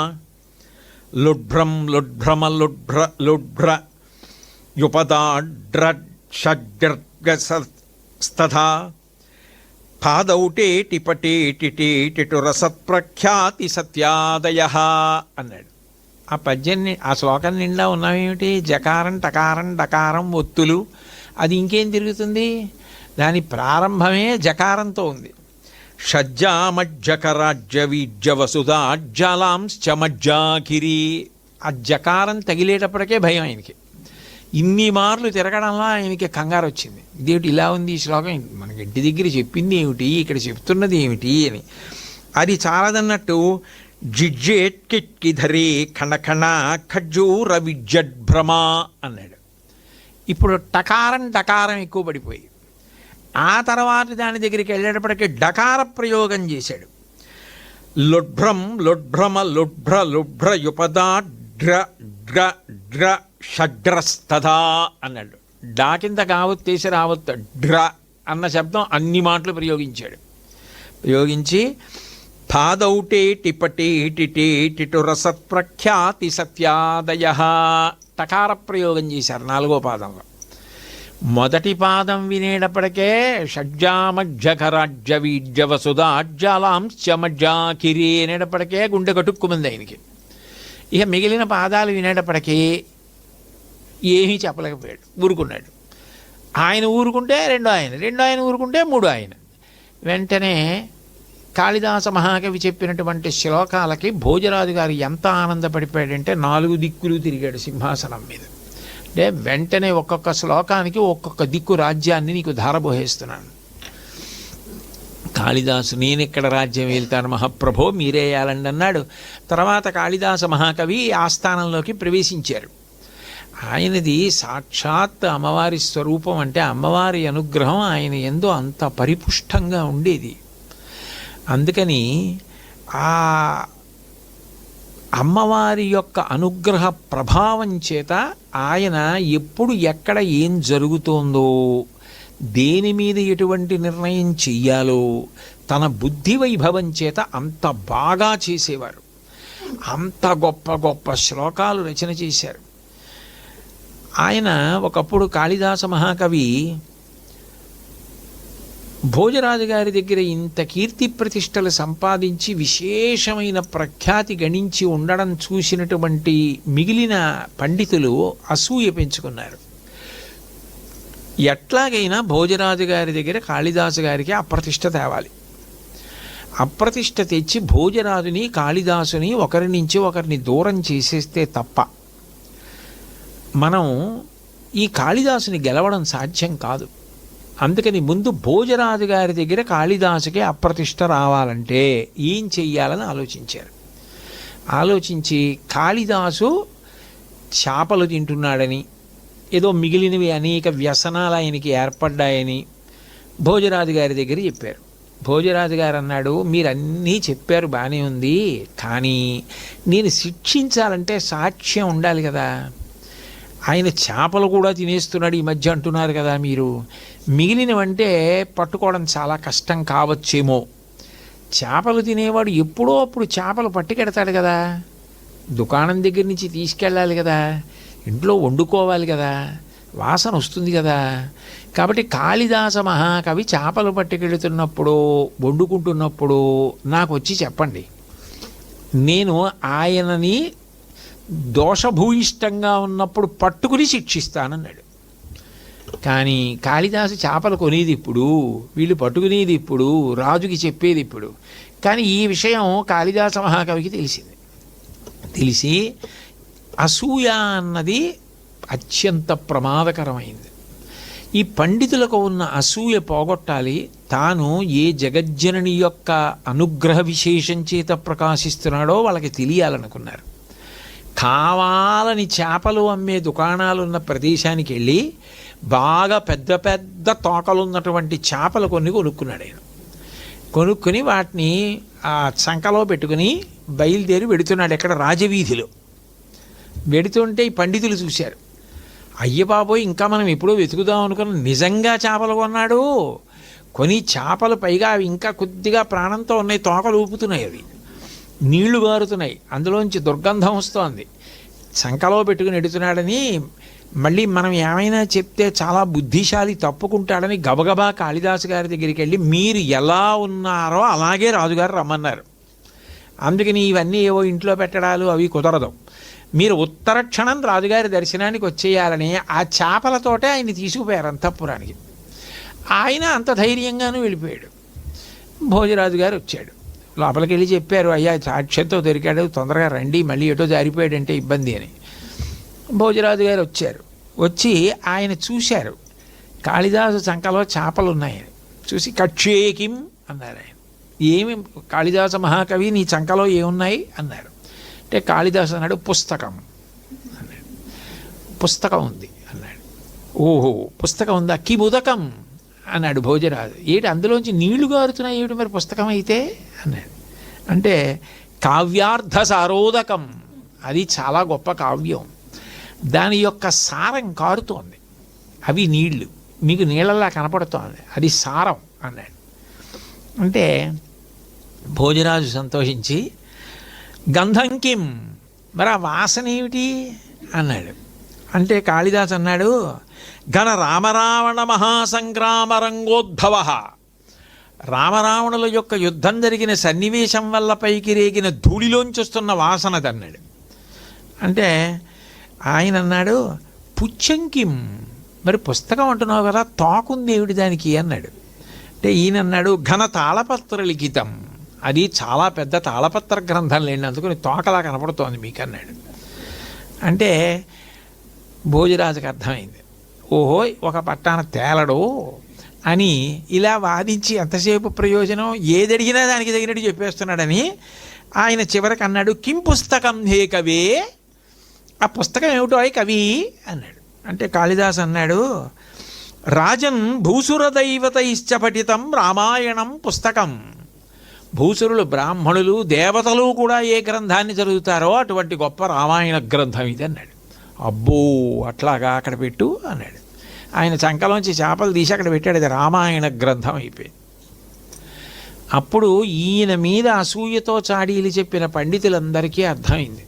లుడ్భ్రం లుడ్భ్రమ లుడ్భ్ర లుడ్భ్ర యుపదాడ్ర షడ్గస్తథా పాదౌటే టిపటేటిటేటిటు రసత్ప్రఖ్యాతి సత్యాదయ అన్నాడు. ఆ పద్యాన్ని, ఆ శ్లోకం నిండా ఉన్నామేమిటి, జకారం టకారం డకారం ఒత్తులు, అది ఇంకేం తిరుగుతుంది, దాని ప్రారంభమే జకారంతో ఉంది. షడ్జామజ్జకరాజ్యవీజ్యవసుధాజ్జలాంశ్చమజ్జాకిరి, ఆ జకారం తగిలేటప్పటికే భయం ఆయనకి. ఇన్ని మార్లు తిరగడంలో ఆయనకి కంగారు వచ్చింది. ఇదేమిటి ఇలా ఉంది ఈ శ్లోకం, మనకి ఇంటి దగ్గర చెప్పింది ఏమిటి, ఇక్కడ చెప్తున్నది ఏమిటి అని. అది చాలదన్నట్టు జిజ్జేట్కిక్కిధరే ఖణఖణ ఖజ్జూర విజ్జడ్భ్రమ అన్నాడు. ఇప్పుడు టకారం డకారం ఎక్కువ పడిపోయి, ఆ తర్వాత దాని దగ్గరికి వెళ్ళేటప్పటికీ డకార ప్రయోగం చేశాడు. లుడ్భ్రం లుడ్భ్రమ లుడ్భ్ర లుడ్భ్ర యుపదా డ్ర డ్ర డ్ర షడ్రస్తథా అన్నాడు. డా కింద కావత్తేసి రావత్ డ్ర అన్న శబ్దం అన్ని మాటలు ప్రయోగించాడు. ప్రయోగించి పాదౌటే టిపటేటిటేటిటు రసత్ప్రఖ్యాతి సత్యాదయ టకార ప్రయోగం చేశారు 4వ పాదంలో. మొదటి పాదం వినేటప్పటికే షడ్జామజ్జకరాజ్యవీజ్యవసుధాజ్జలాంశ్చమజ్జాకిరి అనేటప్పటికే గుండె కటుక్కుమంది ఆయనకి. ఇక మిగిలిన పాదాలు వినేటప్పటికీ ఏమీ చెప్పలేకపోయాడు, ఊరుకున్నాడు. ఆయన ఊరుకుంటే రెండో ఆయన ఊరుకుంటే మూడో ఆయన. వెంటనే కాళిదాస మహాకవి చెప్పినటువంటి శ్లోకాలకి భోజరాజు గారు ఎంత ఆనందపడిపోయాడంటే 4 దిక్కులు తిరిగాడు సింహాసనం మీద. అంటే వెంటనే ఒక్కొక్క శ్లోకానికి ఒక్కొక్క దిక్కు రాజ్యాన్ని నీకు ధారబోహేస్తున్నాను. కాళిదాసు నేనెక్కడ రాజ్యం వెళ్తాను మహాప్రభో, మీరే వేయాలండి అన్నాడు. తర్వాత కాళిదాస మహాకవి ఆస్థానంలోకి ప్రవేశించారు. ఆయనది సాక్షాత్ అమ్మవారి స్వరూపం, అంటే అమ్మవారి అనుగ్రహం ఆయన యందు అంత పరిపుష్టంగా ఉండేది. అందుకని ఆ అమ్మవారి యొక్క అనుగ్రహ ప్రభావం చేత ఆయన ఎప్పుడు ఎక్కడ ఏం జరుగుతోందో, దేని మీద ఎటువంటి నిర్ణయం చెయ్యాలో తన బుద్ధి వైభవం చేత అంత బాగా చేసేవారు. అంత గొప్ప గొప్ప శ్లోకాలు రచన చేశారు ఆయన. ఒకప్పుడు కాళిదాస మహాకవి భోజరాజు గారి దగ్గర ఇంత కీర్తి ప్రతిష్టలు సంపాదించి విశేషమైన ప్రఖ్యాతి గణించి ఉండడం చూసినటువంటి మిగిలిన పండితులు అసూయ పెంచుకున్నారు. ఎట్లాగైనా భోజరాజు గారి దగ్గర కాళిదాసు గారికి అప్రతిష్ట తేవాలి. అప్రతిష్ట తెచ్చి భోజరాజుని కాళిదాసుని ఒకరి నుంచి ఒకరిని దూరం చేసేస్తే తప్ప మనం ఈ కాళిదాసుని గెలవడం సాధ్యం కాదు. అందుకని ముందు భోజరాజు గారి దగ్గర కాళిదాసుకి అప్రతిష్ట రావాలంటే ఏం చెయ్యాలని ఆలోచించారు. ఆలోచించి కాళిదాసు చేపలు తింటున్నాడని, ఏదో మిగిలినవి అనేక వ్యసనాలు ఆయనకి ఏర్పడ్డాయని భోజరాజు గారి దగ్గర చెప్పారు. భోజరాజు గారు అన్నాడు, మీరన్నీ చెప్పారు బాగానే ఉంది, కానీ నేను శిక్షించాలంటే సాక్ష్యం ఉండాలి కదా. ఆయన చేపలు కూడా తినేస్తున్నాడు ఈ మధ్య అంటున్నారు కదా మీరు, మిగిలినవంటే పట్టుకోవడం చాలా కష్టం కావచ్చేమో. చేపలు తినేవాడు ఎప్పుడో అప్పుడు చేపలు పట్టుకెడతాడు కదా, దుకాణం దగ్గర నుంచి తీసుకెళ్ళాలి కదా, ఇంట్లో వండుకోవాలి కదా, వాసన వస్తుంది కదా. కాబట్టి కాళిదాస మహాకవి చేపలు పట్టుకెళ్తున్నప్పుడు, వండుకుంటున్నప్పుడు నాకు వచ్చి చెప్పండి, నేను ఆయనని దోషభూయిష్టంగా ఉన్నప్పుడు పట్టుకుని శిక్షిస్తానన్నాడు. కానీ కాళిదాసు చేపలు కొనేది ఇప్పుడు, వీళ్ళు పట్టుకునేది ఇప్పుడు, రాజుకి చెప్పేది ఇప్పుడు. కానీ ఈ విషయం కాళిదాస మహాకవికి తెలిసింది. తెలిసి అసూయ అన్నది అత్యంత ప్రమాదకరమైంది. ఈ పండితులకు ఉన్న అసూయ పోగొట్టాలి, తాను ఏ జగజ్జనని యొక్క అనుగ్రహ విశేషం చేత ప్రకాశిస్తున్నాడో వాళ్ళకి తెలియాలనుకున్నారు. కావాలని చేపలు అమ్మే దుకాణాలున్న ప్రదేశానికి వెళ్ళి బాగా పెద్ద పెద్ద తోకలున్నటువంటి చేపలు కొనుక్కున్నాడు ఆయన. కొనుక్కుని వాటిని ఆ చంకలో పెట్టుకుని బయలుదేరి వెడుతున్నాడు. ఎక్కడ రాజవీధిలో వెడుతుంటే ఈ పండితులు చూశారు. అయ్య బాబోయ్, ఇంకా మనం ఎప్పుడో వెతుకుదాం అనుకున్న నిజంగా చేపలు కొన్నాడు. కొని చేపలు పైగా అవి ఇంకా కొద్దిగా ప్రాణంతో ఉన్నాయి, తోకలు ఊపుతున్నాయి, అవి నీళ్లు గారుతున్నాయి, అందులోంచి దుర్గంధం వస్తోంది. చంకలో పెట్టుకుని ఎడుతున్నాడని మళ్ళీ మనం ఏమైనా చెప్తే చాలా బుద్ధిశాలి తప్పుకుంటాడని గబగబా కాళిదాసు గారి దగ్గరికి వెళ్ళి, మీరు ఎలా ఉన్నారో అలాగే రాజుగారు రమ్మన్నారు, అందుకని ఇవన్నీ ఏవో ఇంట్లో పెట్టడాలు అవి కుదరదు, మీరు ఉత్తర క్షణం రాజుగారి దర్శనానికి వచ్చేయాలని ఆ చేపలతోటే ఆయన్ని తీసుకుపోయారు అంతఃపురానికి. ఆయన అంత ధైర్యంగానూ వెళ్ళిపోయాడు. భోజరాజు గారు వచ్చాడు, లోపలికి వెళ్ళి చెప్పారు, అయ్యా సాక్ష్యంతో దొరికాడు, తొందరగా రండి, మళ్ళీ ఎటో జారిపోయాడంటే ఇబ్బంది అని. భోజరాజు గారు వచ్చారు. వచ్చి ఆయన చూశారు, కాళిదాసు చంకలో చేపలు ఉన్నాయని చూసి కక్షేకిం అన్నారు ఆయన. ఏమి కాళిదాస మహాకవి, నీ చంకలో ఏమున్నాయి అన్నారు. అంటే కాళిదాసు అన్నాడు, పుస్తకం అన్నాడు. పుస్తకం ఉంది అన్నాడు. ఓహో పుస్తకం ఉందా, కిముదకం అన్నాడు భోజరాజు. ఏమిటి అందులోంచి నీళ్లు గారుతున్నాయి ఏమిటి మరి పుస్తకం అయితే అన్నాడు. అంటే కావ్యార్థ సారోదకం, అది చాలా గొప్ప కావ్యం, దాని యొక్క సారం కారుతోంది, అవి నీళ్లు మీకు నీళ్ళలా కనపడుతోంది, అది సారం అన్నాడు. అంటే భోజరాజు సంతోషించి గంధం కిం, మరి ఆ వాసన ఏమిటి అన్నాడు. అంటే కాళిదాసు అన్నాడు, ఘన రామరావణ మహాసంగ్రామ రంగోద్భవ, రామరావణుల యొక్క యుద్ధం జరిగిన సన్నివేశం వల్ల పైకి రేగిన ధూళిలోంచి వస్తున్న వాసనదన్నాడు. అంటే ఆయన అన్నాడు, పుచ్చంకిం, మరి పుస్తకం అంటున్నావు కదా, తోకుంది ఏమిటి దానికి అన్నాడు. అంటే ఈయన అన్నాడు, ఘన తాళపత్ర లిఖితం, అది చాలా పెద్ద తాళపత్ర గ్రంథం లేండి, అందుకని తోకలా కనపడుతోంది మీకు అన్నాడు. అంటే భోజరాజుకి అర్థమైంది, ఓహో ఒక పట్టాన తేలడు అని ఇలా వాదించి ఎంతసేపు ప్రయోజనం, ఏదడిగినా దానికి తగినట్టు చెప్పేస్తున్నాడని ఆయన చివరికి అన్నాడు, కిం పుస్తకం హే కవే, ఆ పుస్తకం ఏమిటో కవి అన్నాడు. అంటే కాళిదాసు అన్నాడు, రాజన్ భూసురదైవత ఇష్టపఠితం రామాయణం పుస్తకం, భూసురులు బ్రాహ్మణులు దేవతలు కూడా ఏ గ్రంథాన్ని చదువుతారో అటువంటి గొప్ప రామాయణ గ్రంథం ఇది అన్నాడు. అబ్బో అట్లాగా అక్కడ పెట్టు అన్నాడు. ఆయన చంకలోంచి చేపలు తీసి అక్కడ పెట్టాడు, అది రామాయణ గ్రంథం అయిపోయింది. అప్పుడు ఈయన మీద అసూయతో చాడీలు చెప్పిన పండితులందరికీ అర్థమైంది,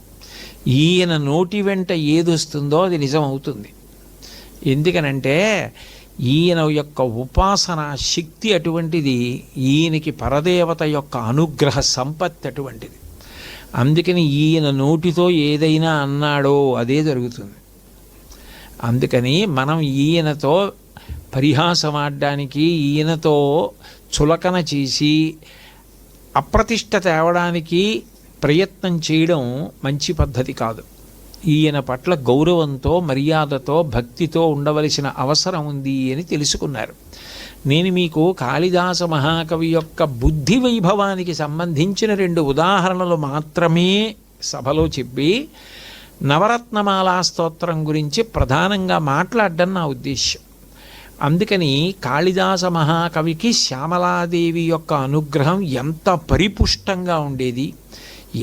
ఈయన నోటి వెంట ఏదొస్తుందో అది నిజం అవుతుంది. ఎందుకనంటే ఈయన యొక్క ఉపాసన శక్తి అటువంటిది, ఈయనకి పరదేవత యొక్క అనుగ్రహ సంపత్తి అటువంటిది. అందుకని ఈయన నోటితో ఏదైనా అన్నాడో అదే జరుగుతుంది. అందుకని మనం ఈయనతో పరిహాసమాడడానికి, ఈయనతో చులకన చేసి అప్రతిష్ట తేవడానికి ప్రయత్నం చేయడం మంచి పద్ధతి కాదు. ఈయన పట్ల గౌరవంతో మర్యాదతో భక్తితో ఉండవలసిన అవసరం ఉంది అని తెలుసుకున్నారు. నేను మీకు కాళిదాస మహాకవి యొక్క బుద్ధి వైభవానికి సంబంధించిన 2 ఉదాహరణలు మాత్రమే సభలో చెప్పి నవరత్నమాలా స్తోత్రం గురించి ప్రధానంగా మాట్లాడడం నా ఉద్దేశ్యం. అందుకని కాళిదాస మహాకవికి శ్యామలాదేవి యొక్క అనుగ్రహం ఎంత పరిపుష్టంగా ఉండేది,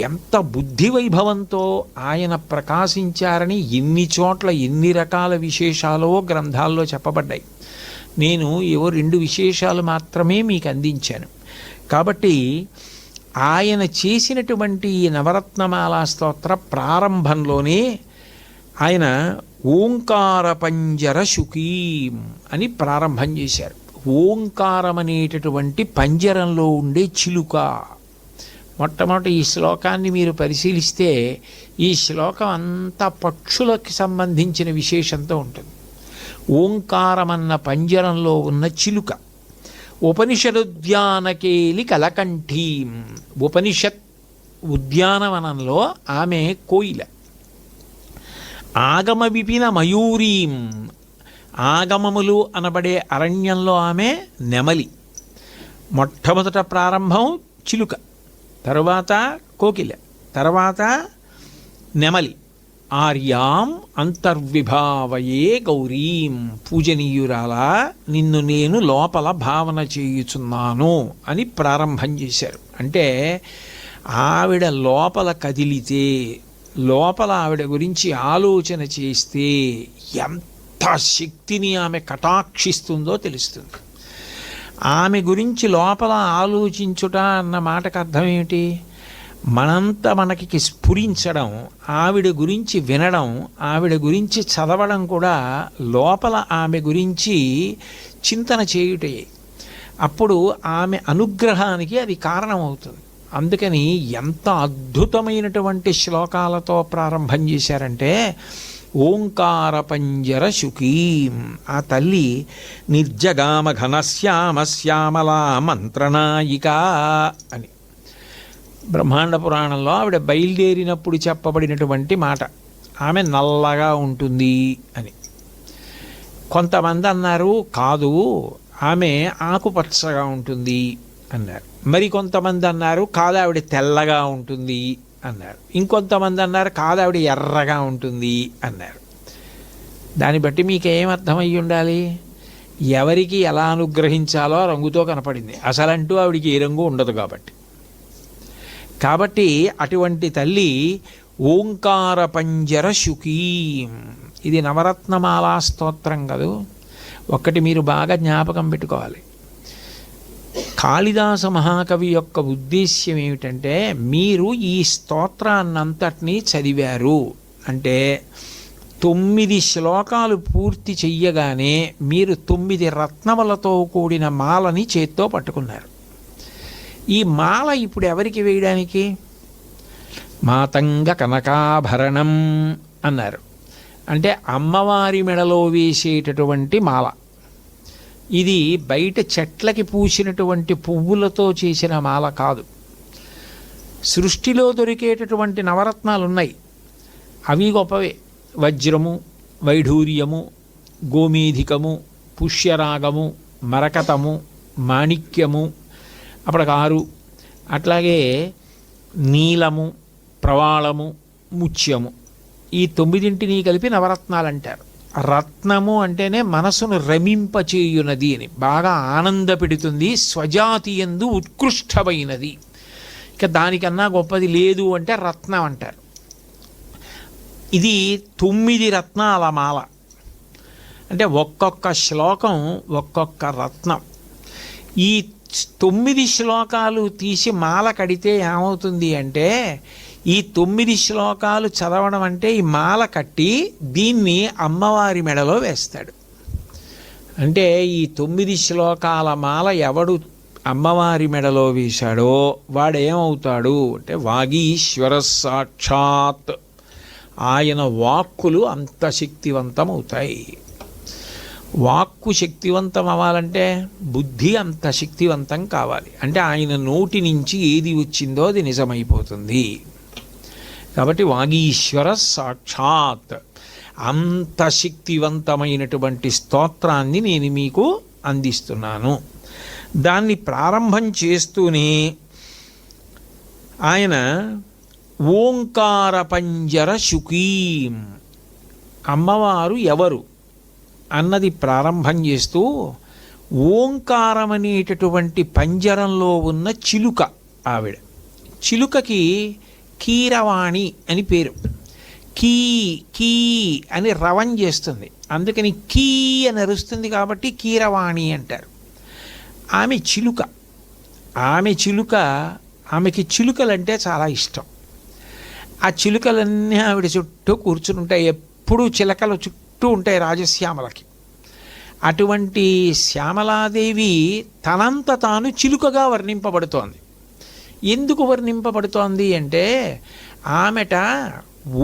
ఎంత బుద్ధి వైభవంతో ఆయన ప్రకాశించారని ఎన్ని చోట్ల ఎన్ని రకాల విశేషాలో గ్రంథాల్లో చెప్పబడ్డాయి. నేను ఏవో 2 విశేషాలు మాత్రమే మీకు అందించాను. కాబట్టి ఆయన చేసినటువంటి ఈ నవరత్నమాలా స్తోత్ర ప్రారంభంలోనే ఆయన ఓంకార పంజర శుకీం అని ప్రారంభం చేశారు. ఓంకారం అనేటటువంటి పంజరంలో ఉండే చిలుక. మొట్టమొదటి ఈ శ్లోకాన్ని మీరు పరిశీలిస్తే ఈ శ్లోకం అంతా పక్షులకు సంబంధించిన విశేషంతో ఉంటుంది. ఓంకారమన్న పంజరంలో ఉన్న చిలుక. ఉపనిషదుద్యానకేలి కలకంఠీం. ఉపనిషత్ ఉద్యానవనంలో ఆమె కోయిల. ఆగమ విపిన మయూరీం. ఆగమములు అనబడే అరణ్యంలో ఆమె నెమలి. మొట్టమొదట ప్రారంభం చిలుక, తరువాత కోకిల, తర్వాత నెమలి. ఆర్యాం అంతర్విభావయే గౌరీం. పూజనీయురాలా, నిన్ను నేను లోపల భావన చేయుచున్నాను అని ప్రారంభం చేశారు. అంటే ఆవిడ లోపల కదిలితే, లోపల ఆవిడ గురించి ఆలోచన చేస్తే ఎంత శక్తిని ఆమె కటాక్షిస్తుందో తెలుస్తుంది. ఆమె గురించి లోపల ఆలోచించుట అన్న మాటకు అర్థం ఏమిటి? మనంతా మనకి స్ఫురించడం, ఆవిడ గురించి వినడం, ఆవిడ గురించి చదవడం కూడా లోపల ఆమె గురించి చింతన చేయుటే. అప్పుడు ఆమె అనుగ్రహానికి అది కారణమవుతుంది. అందుకని ఎంత అద్భుతమైనటువంటి శ్లోకాలతో ప్రారంభం చేశారంటే ఓంకార పంజర శుకీం. ఆ తల్లి నిర్జగామ ఘనశ్యామ శ్యామలా మంత్రనాయిక అని బ్రహ్మాండ పురాణంలో ఆవిడ బయలుదేరినప్పుడు చెప్పబడినటువంటి మాట. ఆమె నల్లగా ఉంటుంది అని. కొంతమంది అన్నారు కాదు, ఆమె ఆకుపచ్చగా ఉంటుంది అన్నారు. మరి కొంతమంది అన్నారు కాదు, ఆవిడ తెల్లగా ఉంటుంది అన్నారు. ఇంకొంతమంది అన్నారు కాదు, ఆవిడ ఎర్రగా ఉంటుంది అన్నారు. దాన్ని బట్టి మీకు ఏం అర్థమయ్యి ఉండాలి? ఎవరికి ఎలా అనుగ్రహించాలో రంగుతో కనపడింది. అసలంటూ ఆవిడికి ఏ రంగు ఉండదు కాబట్టి అటువంటి తల్లి ఓంకార పంజర శుకీం. ఇది నవరత్నమాలా స్తోత్రం కదూ. ఒక్కటి మీరు బాగా జ్ఞాపకం పెట్టుకోవాలి. కాళిదాస మహాకవి యొక్క ఉద్దేశ్యం ఏమిటంటే, మీరు ఈ స్తోత్రాన్నంతటినీ చదివారు అంటే 9 శ్లోకాలు పూర్తి చెయ్యగానే మీరు 9 రత్నములతో కూడిన మాలని చేత్తో పట్టుకున్నారు. ఈ మాల ఇప్పుడు ఎవరికి వేయడానికి? మాతంగ కనకాభరణం అన్నారు. అంటే అమ్మవారి మెడలో వేసేటటువంటి మాల. ఇది బయట చెట్లకి పూసినటువంటి పువ్వులతో చేసిన మాల కాదు. సృష్టిలో దొరికేటటువంటి నవరత్నాలు ఉన్నాయి, అవి గొప్పవే. వజ్రము, వైఢూర్యము, గోమేధికము, పుష్యరాగము, మరకతము, మాణిక్యము, అప్పటికారు, అట్లాగే నీలము, ప్రవాళము, ముత్యము, ఈ 9 కలిపి నవరత్నాలు అంటారు. రత్నము అంటేనే మనసును రమింపచేయునది అని, బాగా ఆనంద పెడుతుంది, స్వజాతియందు ఉత్కృష్టమైనది. ఇక దానికన్నా గొప్పది లేదు అంటే రత్నం అంటారు. ఇది 9 రత్నాల మాల. అంటే ఒక్కొక్క శ్లోకం ఒక్కొక్క రత్నం. ఈ 9 శ్లోకాలు తీసి మాల కడితే ఏమవుతుంది అంటే, ఈ 9 శ్లోకాలు చదవడం అంటే ఈ మాల కట్టి దీన్ని అమ్మవారి మెడలో వేస్తాడు. అంటే ఈ 9 శ్లోకాల మాల ఎవడు అమ్మవారి మెడలో వేశాడో వాడేమవుతాడు అంటే వాగీశ్వర సాక్షాత్. ఆయన వాక్కులు అంత శక్తివంతమవుతాయి. వాక్కు శక్తివంతం అవ్వాలంటే బుద్ధి అంత శక్తివంతం కావాలి. అంటే ఆయన నోటి నుంచి ఏది వచ్చిందో అది నిజమైపోతుంది. కాబట్టి వాగీశ్వర సాక్షాత్. అంత శక్తివంతమైనటువంటి స్తోత్రాన్ని నేను మీకు అందిస్తున్నాను. దాన్ని ప్రారంభం చేస్తూనే ఆయన ఓంకార పంజర శుకీం, అమ్మవారు ఎవరు అన్నది ప్రారంభం చేస్తూ ఓంకారం అనేటటువంటి పంజరంలో ఉన్న చిలుక ఆవిడ. చిలుకకి కీరవాణి అని పేరు. కీ కీ అని రవం చేస్తుంది, అందుకని కీ అని అరుస్తుంది కాబట్టి కీరవాణి అంటారు. ఆమె చిలుక. ఆమెకి చిలుకలంటే చాలా ఇష్టం. ఆ చిలుకలన్నీ ఆవిడ చుట్టూ కూర్చుని ఉంటాయి, ఎప్పుడూ చిలకలు చుట్టూ ఉంటాయి రాజశ్యామలకి. అటువంటి శ్యామలాదేవి తనంత తాను చిలుకగా వర్ణింపబడుతోంది. ఎందుకు వర్ణింపబడుతోంది అంటే ఆమెట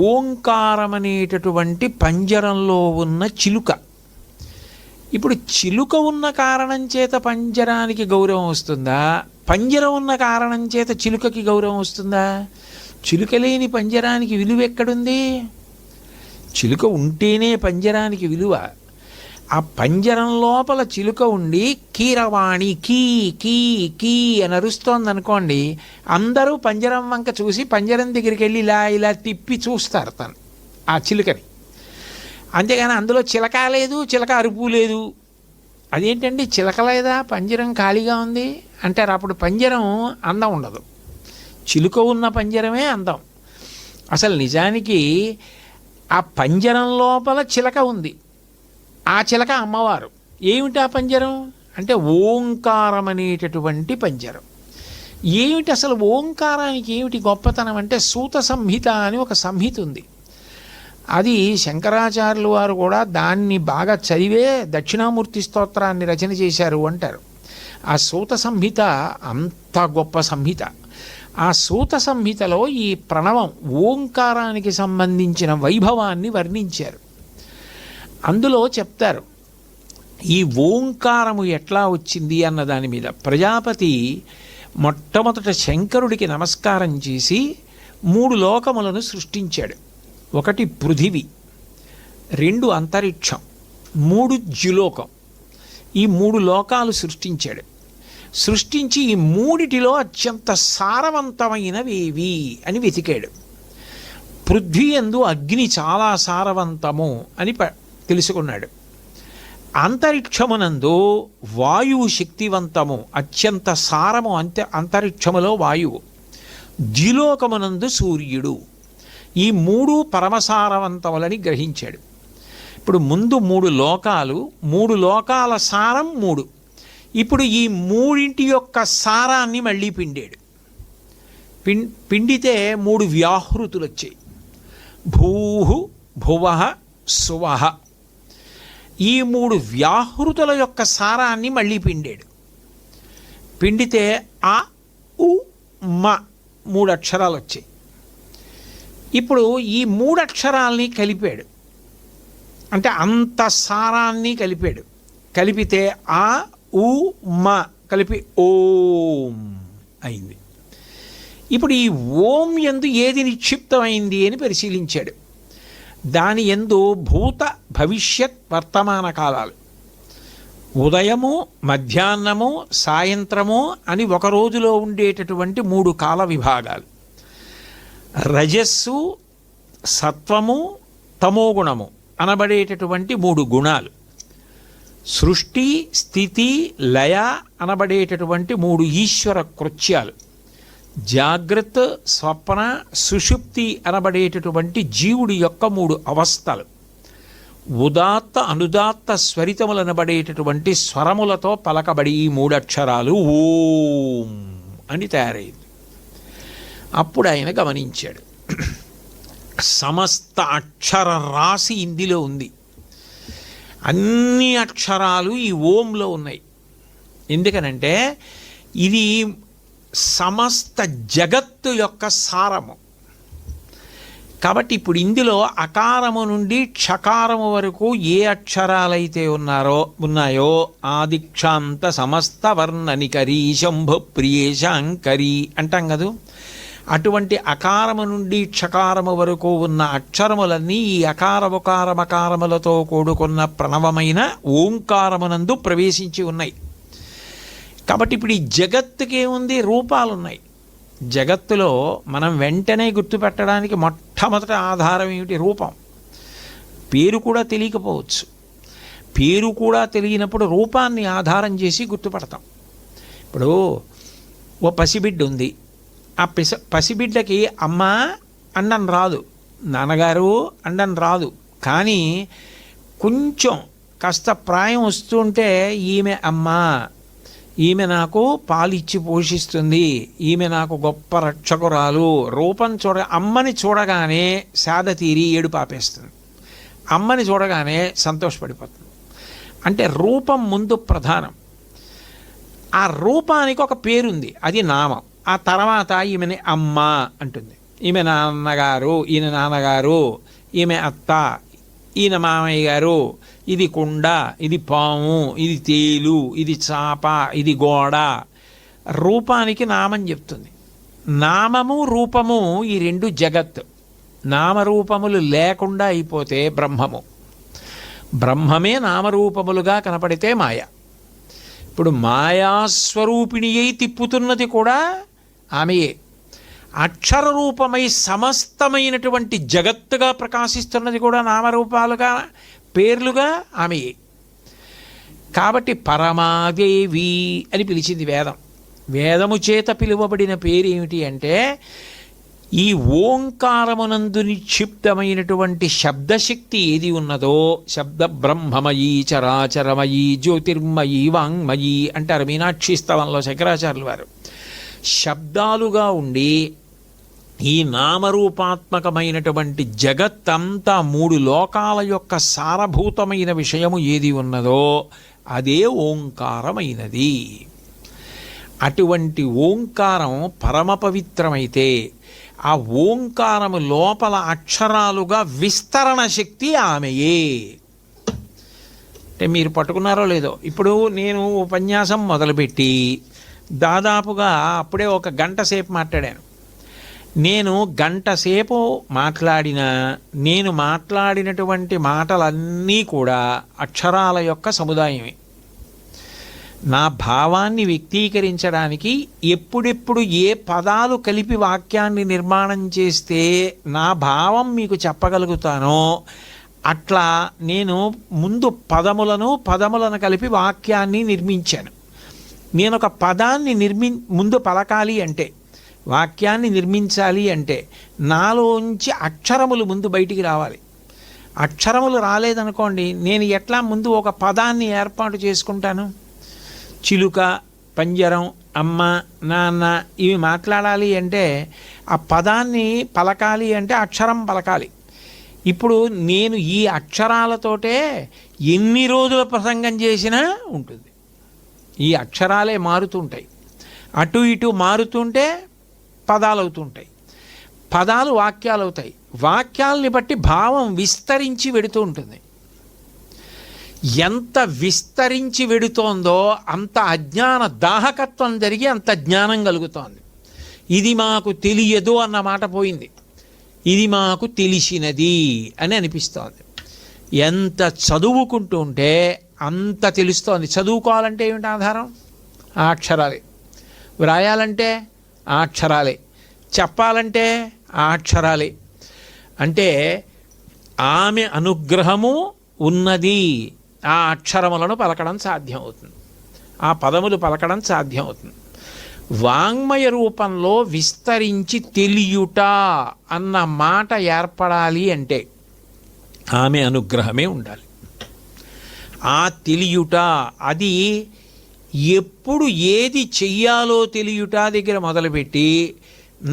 ఓంకారం అనేటటువంటి పంజరంలో ఉన్న చిలుక. ఇప్పుడు చిలుక ఉన్న కారణం చేత పంజరానికి గౌరవం వస్తుందా, పంజరం ఉన్న కారణం చేత చిలుకకి గౌరవం వస్తుందా? చిలుక లేని పంజరానికి విలువ ఎక్కడుంది? చిలుక ఉంటేనే పంజరానికి విలువ. ఆ పంజరం లోపల చిలుక ఉండి కీరవాణి కీ కీ కీ అని అరుస్తోంది అనుకోండి, అందరూ పంజరం వంక చూసి పంజరం దగ్గరికి వెళ్ళి ఇలా ఇలా తిప్పి చూస్తారు తను ఆ చిలుకని. అంతేగాని అందులో చిలక లేదు, చిలక అరుపు లేదు. అదేంటండి చిలక లేదా, పంజరం ఖాళీగా ఉంది అంటారు. అప్పుడు పంజరం అందం ఉండదు, చిలుక ఉన్న పంజరమే అందం. అసలు నిజానికి ఆ పంజరం లోపల చిలక ఉంది, ఆ చిలక అమ్మవారు. ఏమిటి ఆ పంజరం అంటే ఓంకారం అనేటటువంటి పంజరం. ఏమిటి అసలు ఓంకారానికి ఏమిటి గొప్పతనం అంటే సూత సంహిత అని ఒక సంహిత ఉంది. అది శంకరాచార్యులు వారు కూడా దాన్ని బాగా చదివే దక్షిణామూర్తి స్తోత్రాన్ని రచన చేశారు అంటారు. ఆ సూత సంహిత అంత గొప్ప సంహిత. ఆ సూత సంహితలో ఈ ప్రణవం ఓంకారానికి సంబంధించిన వైభవాన్ని వర్ణించారు. అందులో చెప్తారు ఈ ఓంకారము ఎట్లా వచ్చింది అన్న దాని మీద. ప్రజాపతి మొట్టమొదట శంకరుడికి నమస్కారం చేసి 3 లోకములను సృష్టించాడు. 1 పృథివి, 2 అంతరిక్షం, 3 ద్యులోకం. ఈ 3 లోకాలు సృష్టించాడు. సృష్టించి ఈ 3టిలో అత్యంత సారవంతమైనవేవి అని వెతికాడు. పృథ్వీ యందు అగ్ని చాలా సారవంతము అని తెలుసుకున్నాడు. అంతరిక్షమునందు వాయువు శక్తివంతము, అత్యంత సారము అంతరిక్షములో వాయువు. ద్యులోకమునందు సూర్యుడు. ఈ 3 పరమసారవంతములని గ్రహించాడు. ఇప్పుడు ముందు 3 లోకాలు, 3 లోకాల సారం 3. ఇప్పుడు ఈ 3 యొక్క సారాన్ని మళ్ళీ పిండాడు. పిండితే 3 వ్యాహృతులు వచ్చాయి. భూహు భువః సువః. ఈ 3 వ్యాహృతుల యొక్క సారాన్ని మళ్ళీ పిండాడు. పిండితే ఆ ఉ మ 3 అక్షరాలు వచ్చాయి. ఇప్పుడు ఈ 3 అక్షరాల్ని కలిపాడు, అంటే అంత సారాన్ని కలిపాడు. కలిపితే ఆ ఉ మ కలిపి ఓం అయింది. ఇప్పుడు ఈ ఓం యందు ఏది నిక్షిప్తమైంది అని పరిశీలించాడు. దాని యందు భూత భవిష్యత్ వర్తమాన కాలాలు, ఉదయము మధ్యాహ్నము సాయంత్రము అని ఒక రోజులో ఉండేటటువంటి 3 కాల విభాగాలు. రజస్సు సత్వము తమోగుణము అనబడేటటువంటి 3 గుణాలు. సృష్టి స్థితి లయ అనబడేటటువంటి 3 ఈశ్వర కృత్యాలు. జాగ్రత్త స్వప్న సుషుప్తి అనబడేటటువంటి జీవుడి యొక్క 3 అవస్థలు. ఉదాత్త అనుదాత్త స్వరితములు అనబడేటటువంటి స్వరములతో పలకబడి ఈ 3 అక్షరాలు ఓం అని తయారైంది. అప్పుడు ఆయన గమనించాడు, సమస్త అక్షర రాశి ఇందులో ఉంది. అన్ని అక్షరాలు ఈ ఓంలో ఉన్నాయి. ఎందుకనంటే ఇది సమస్త జగత్తు యొక్క సారము. కాబట్టి ఇప్పుడు ఇందులో అకారము నుండి క్షకారము వరకు ఏ అక్షరాలైతే ఉన్నాయో ఆదిక్షాంత సమస్త వర్ణనికరీ శంభు ప్రియేశాంకరీ అంటాం కదా. అటువంటి అకారము నుండి క్షకారము వరకు ఉన్న అక్షరములన్నీ ఈ అకారముకారమకారములతో కూడుకున్న ప్రణవమైన ఓంకారమునందు ప్రవేశించి ఉన్నాయి. కాబట్టి ఇప్పుడు ఈ జగత్తుకేముంది, రూపాలున్నాయి. జగత్తులో మనం వెంటనే గుర్తుపెట్టడానికి మొట్టమొదటి ఆధారం ఏమిటి? రూపం. పేరు కూడా తెలియకపోవచ్చు. పేరు కూడా తెలియనప్పుడు రూపాన్ని ఆధారం చేసి గుర్తుపడతాం. ఇప్పుడు ఓ పసిబిడ్డ ఉంది. ఆ పసిబిడ్డకి అమ్మ అండం రాదు, నాన్నగారు అండం రాదు. కానీ కొంచెం కాస్త ప్రాయం వస్తుంటే ఈమె అమ్మ, ఈమె నాకు పాలిచ్చి పోషిస్తుంది, ఈమె నాకు గొప్ప రక్షకురాలు, రూపం అమ్మని చూడగానే సాద తీరి ఏడు పాపేస్తుంది, అమ్మని చూడగానే సంతోషపడిపోతుంది. అంటే రూపం ముందు ప్రధానం. ఆ రూపానికి ఒక పేరుంది, అది నామం. ఆ తర్వాత ఈమెని అమ్మ అంటుంది. ఈమె నాన్నగారు, ఈయన నాన్నగారు, ఈమె అత్త, ఈయన మామయ్య గారు, ఇది కుండ, ఇది పాము, ఇది తేలు, ఇది చాప, ఇది గోడ. రూపానికి నామం చెప్తుంది. నామము రూపము ఈ రెండు జగత్. నామరూపములు లేకుండా అయిపోతే బ్రహ్మము, బ్రహ్మమే నామరూపములుగా కనపడితే మాయ. ఇప్పుడు మాయాస్వరూపిణి అయి తిప్పుతున్నది కూడా ఆమెయే. అక్షర రూపమై సమస్తమైనటువంటి జగత్తుగా ప్రకాశిస్తున్నది కూడా నామరూపాలుగా, పేర్లుగా ఆమెయే. కాబట్టి పరమాదేవి అని పిలిచింది వేదం. వేదము చేత పిలువబడిన పేరు ఏమిటి అంటే, ఈ ఓంకారమునందు నిక్షిప్తమైనటువంటి శబ్దశక్తి ఏది ఉన్నదో, శబ్ద బ్రహ్మమయీ చరాచరమయీ జ్యోతిర్మయీ వాంగ్మయీ అంటారు మీనాక్షి స్తవంలో శంకరాచార్యులు వారు. శబ్దాలుగా ఉండి ఈ నామరూపాత్మకమైనటువంటి జగత్తంతా, మూడు లోకాల యొక్క సారభూతమైన విషయము ఏది ఉన్నదో అదే ఓంకారమైనది. అటువంటి ఓంకారం పరమ పవిత్రమైతే ఆ ఓంకారము లోపల అక్షరాలుగా విస్తరణ శక్తి ఆమెయే. అంటే మీరు పట్టుకున్నారో లేదో, ఇప్పుడు నేను ఉపన్యాసం మొదలుపెట్టి దాదాపుగా అప్పుడే ఒక గంట సేపు మాట్లాడాను. నేను గంట సేపు మాట్లాడినా నేను మాట్లాడినటువంటి మాటలన్నీ కూడా అక్షరాల యొక్క సముదాయమే. నా భావాన్ని వ్యక్తీకరించడానికి ఎప్పుడెప్పుడు ఏ పదాలు కలిపి వాక్యాన్ని నిర్మాణం చేస్తే నా భావం మీకు చెప్పగలుగుతానో అట్లా నేను ముందు పదములను కలిపి వాక్యాన్ని నిర్మించాను. నేను ఒక పదాన్ని ముందు పలకాలి అంటే, వాక్యాన్ని నిర్మించాలి అంటే నాలోంచి అక్షరములు ముందు బయటికి రావాలి. అక్షరములు రాలేదనుకోండి, నేను ఎట్లా ముందు ఒక పదాన్ని ఏర్పాటు చేసుకుంటాను? చిలుక, పంజరం, అమ్మ, నాన్న ఇవి మాట్లాడాలి అంటే ఆ పదాన్ని పలకాలి అంటే అక్షరం పలకాలి. ఇప్పుడు నేను ఈ అక్షరాలతోటే ఎన్ని రోజుల ప్రసంగం చేసినా ఉంటుంది. ఈ అక్షరాలే మారుతుంటాయి, అటు ఇటు మారుతుంటే పదాలు అవుతుంటాయి, పదాలు వాక్యాలు అవుతాయి, వాక్యాలని బట్టి భావం విస్తరించి వెడుతూ ఉంటుంది. ఎంత విస్తరించి వెడుతోందో అంత అజ్ఞాన దాహకత్వం జరిగి అంత జ్ఞానం కలుగుతోంది. ఇది మాకు తెలియదు అన్న మాట పోయింది, ఇది మాకు తెలిసినది అని అనిపిస్తోంది. ఎంత చదువుకుంటూ ఉంటే అంత తెలుస్తోంది. చదువుకోవాలంటే ఏమిటి ఆధారం? ఆ అక్షరాలే. వ్రాయాలంటే ఆ అక్షరాలే. చెప్పాలంటే ఆ అక్షరాలే. అంటే ఆమె అనుగ్రహము ఉన్నది, ఆ అక్షరములను పలకడం సాధ్యమవుతుంది, ఆ పదములు పలకడం సాధ్యమవుతుంది. వాంగ్మయ రూపంలో విస్తరించి తెలియుట అన్న మాట ఏర్పడాలి అంటే ఆమె అనుగ్రహమే ఉండాలి. ఆ తెలియుట అది ఎప్పుడు ఏది చెయ్యాలో తెలియుట దగ్గర మొదలుపెట్టి,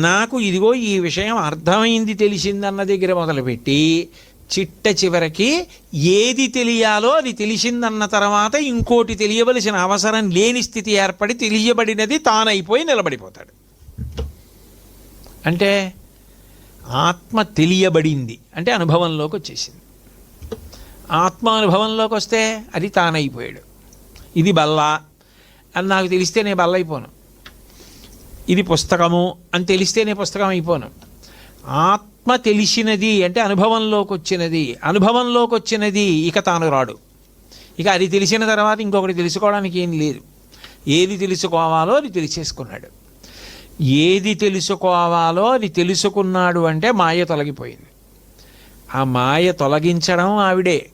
నాకు ఇదిగో ఈ విషయం అర్థమైంది తెలిసిందన్న దగ్గర మొదలుపెట్టి, చిట్ట చివరికి ఏది తెలియాలో అది తెలిసిందన్న తర్వాత ఇంకోటి తెలియవలసిన అవసరం లేని స్థితి ఏర్పడి తెలియబడినది తానైపోయి నిలబడిపోతాడు. అంటే ఆత్మ తెలియబడింది అంటే అనుభవంలోకి వచ్చేసింది. ఆత్మ అనుభవంలోకి వస్తే అది తానైపోయాడు. ఇది బల్ల అని నాకు తెలిస్తే నేను బల్ల అయిపోను, ఇది పుస్తకము అని తెలిస్తే నేను పుస్తకం అయిపోను. ఆత్మ తెలిసినది అంటే అనుభవంలోకి వచ్చినది, అనుభవంలోకి వచ్చినది ఇక తాను రాడు. ఇక అది తెలిసిన తర్వాత ఇంకొకటి తెలుసుకోవడానికి ఏం లేదు. ఏది తెలుసుకోవాలో అది తెలిసేసుకున్నాడు. ఏది తెలుసుకోవాలో అది తెలుసుకున్నాడు అంటే మాయ తొలగిపోయింది. ఆ మాయ తొలగించడం ఆవిడే,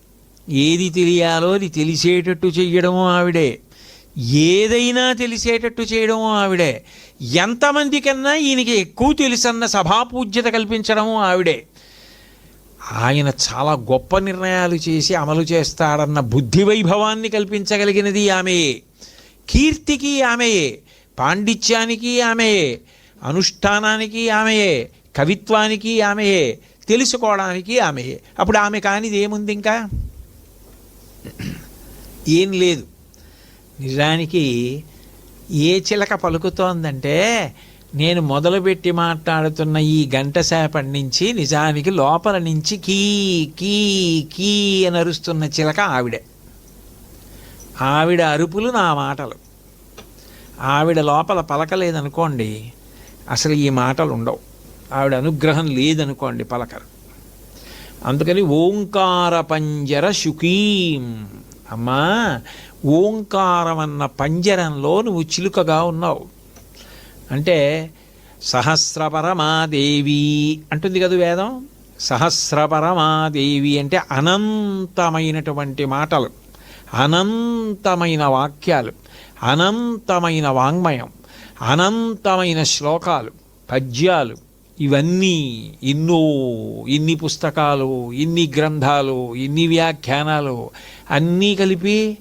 ఏది తెలియాలో అది తెలిసేటట్టు చెయ్యడము ఆవిడే, ఏదైనా తెలిసేటట్టు చేయడము ఆవిడే, ఎంతమందికన్నా ఈయనకి ఎక్కువ తెలుసన్న సభాపూజ్యత కల్పించడము ఆవిడే. ఆయన చాలా గొప్ప నిర్ణయాలు చేసి అమలు చేస్తాడన్న బుద్ధి వైభవాన్ని కల్పించగలిగినది ఆమెయే, కీర్తికి ఆమెయే, పాండిత్యానికి ఆమెయే, అనుష్ఠానానికి ఆమెయే, కవిత్వానికి ఆమెయే, తెలుసుకోవడానికి ఆమెయే. అప్పుడు ఆమె కానిది ఏముంది? ఇంకా ఏం లేదు. నిజానికి ఏ చిలక పలుకుతోందంటే, నేను మొదలుపెట్టి మాట్లాడుతున్న ఈ గంట సేపటి నుంచి నిజానికి లోపల నుంచి కీ కీ కీ అని అరుస్తున్న చిలక ఆవిడే. ఆవిడ అరుపులు నా మాటలు. ఆవిడ లోపల పలకలేదనుకోండి అసలు ఈ మాటలు ఉండవు. ఆవిడ అనుగ్రహం లేదనుకోండి పలకరు. అందుకని ఓంకార పంజర శుకీం, అమ్మా ఓంకారం అన్న పంజరంలో నువ్వు చిలుకగా ఉన్నావు. అంటే సహస్రపరమాదేవి అంటుంది కదా వేదం. సహస్రపరమాదేవి అంటే అనంతమైనటువంటి మాటలు, అనంతమైన వాక్యాలు, అనంతమైన వాంగ్మయం, అనంతమైన శ్లోకాలు, పద్యాలు, ఇవన్నీ ఇన్ని పుస్తకాలు, ఇన్ని గ్రంథాలు, ఇన్ని వ్యాఖ్యానాలు అన్నీ కలిపి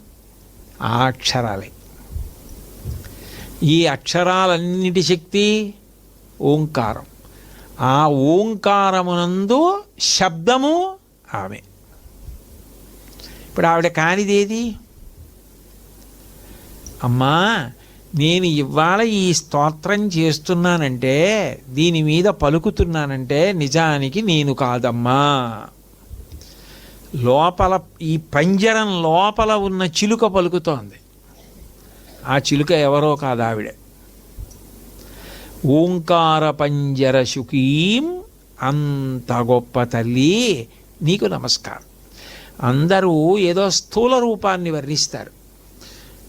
ఆ అక్షరాలే. ఈ అక్షరాలన్నిటి శక్తి ఓంకారం. ఆ ఓంకారమునందు శబ్దము ఆమె. ఇప్పుడు ఆవిడ కానిదేది? అమ్మా నేను ఇవాళ ఈ స్తోత్రం చేస్తున్నానంటే, దీని మీద పలుకుతున్నానంటే నిజానికి నేను కాదమ్మా, లోపల ఈ పంజరం లోపల ఉన్న చిలుక పలుకుతోంది. ఆ చిలుక ఎవరో కాదు, ఆవిడే. ఓంకార పంజర శుకీం, అంత గొప్ప తల్లి నీకు నమస్కారం. అందరూ ఏదో స్థూల రూపాన్ని వర్ణిస్తారు.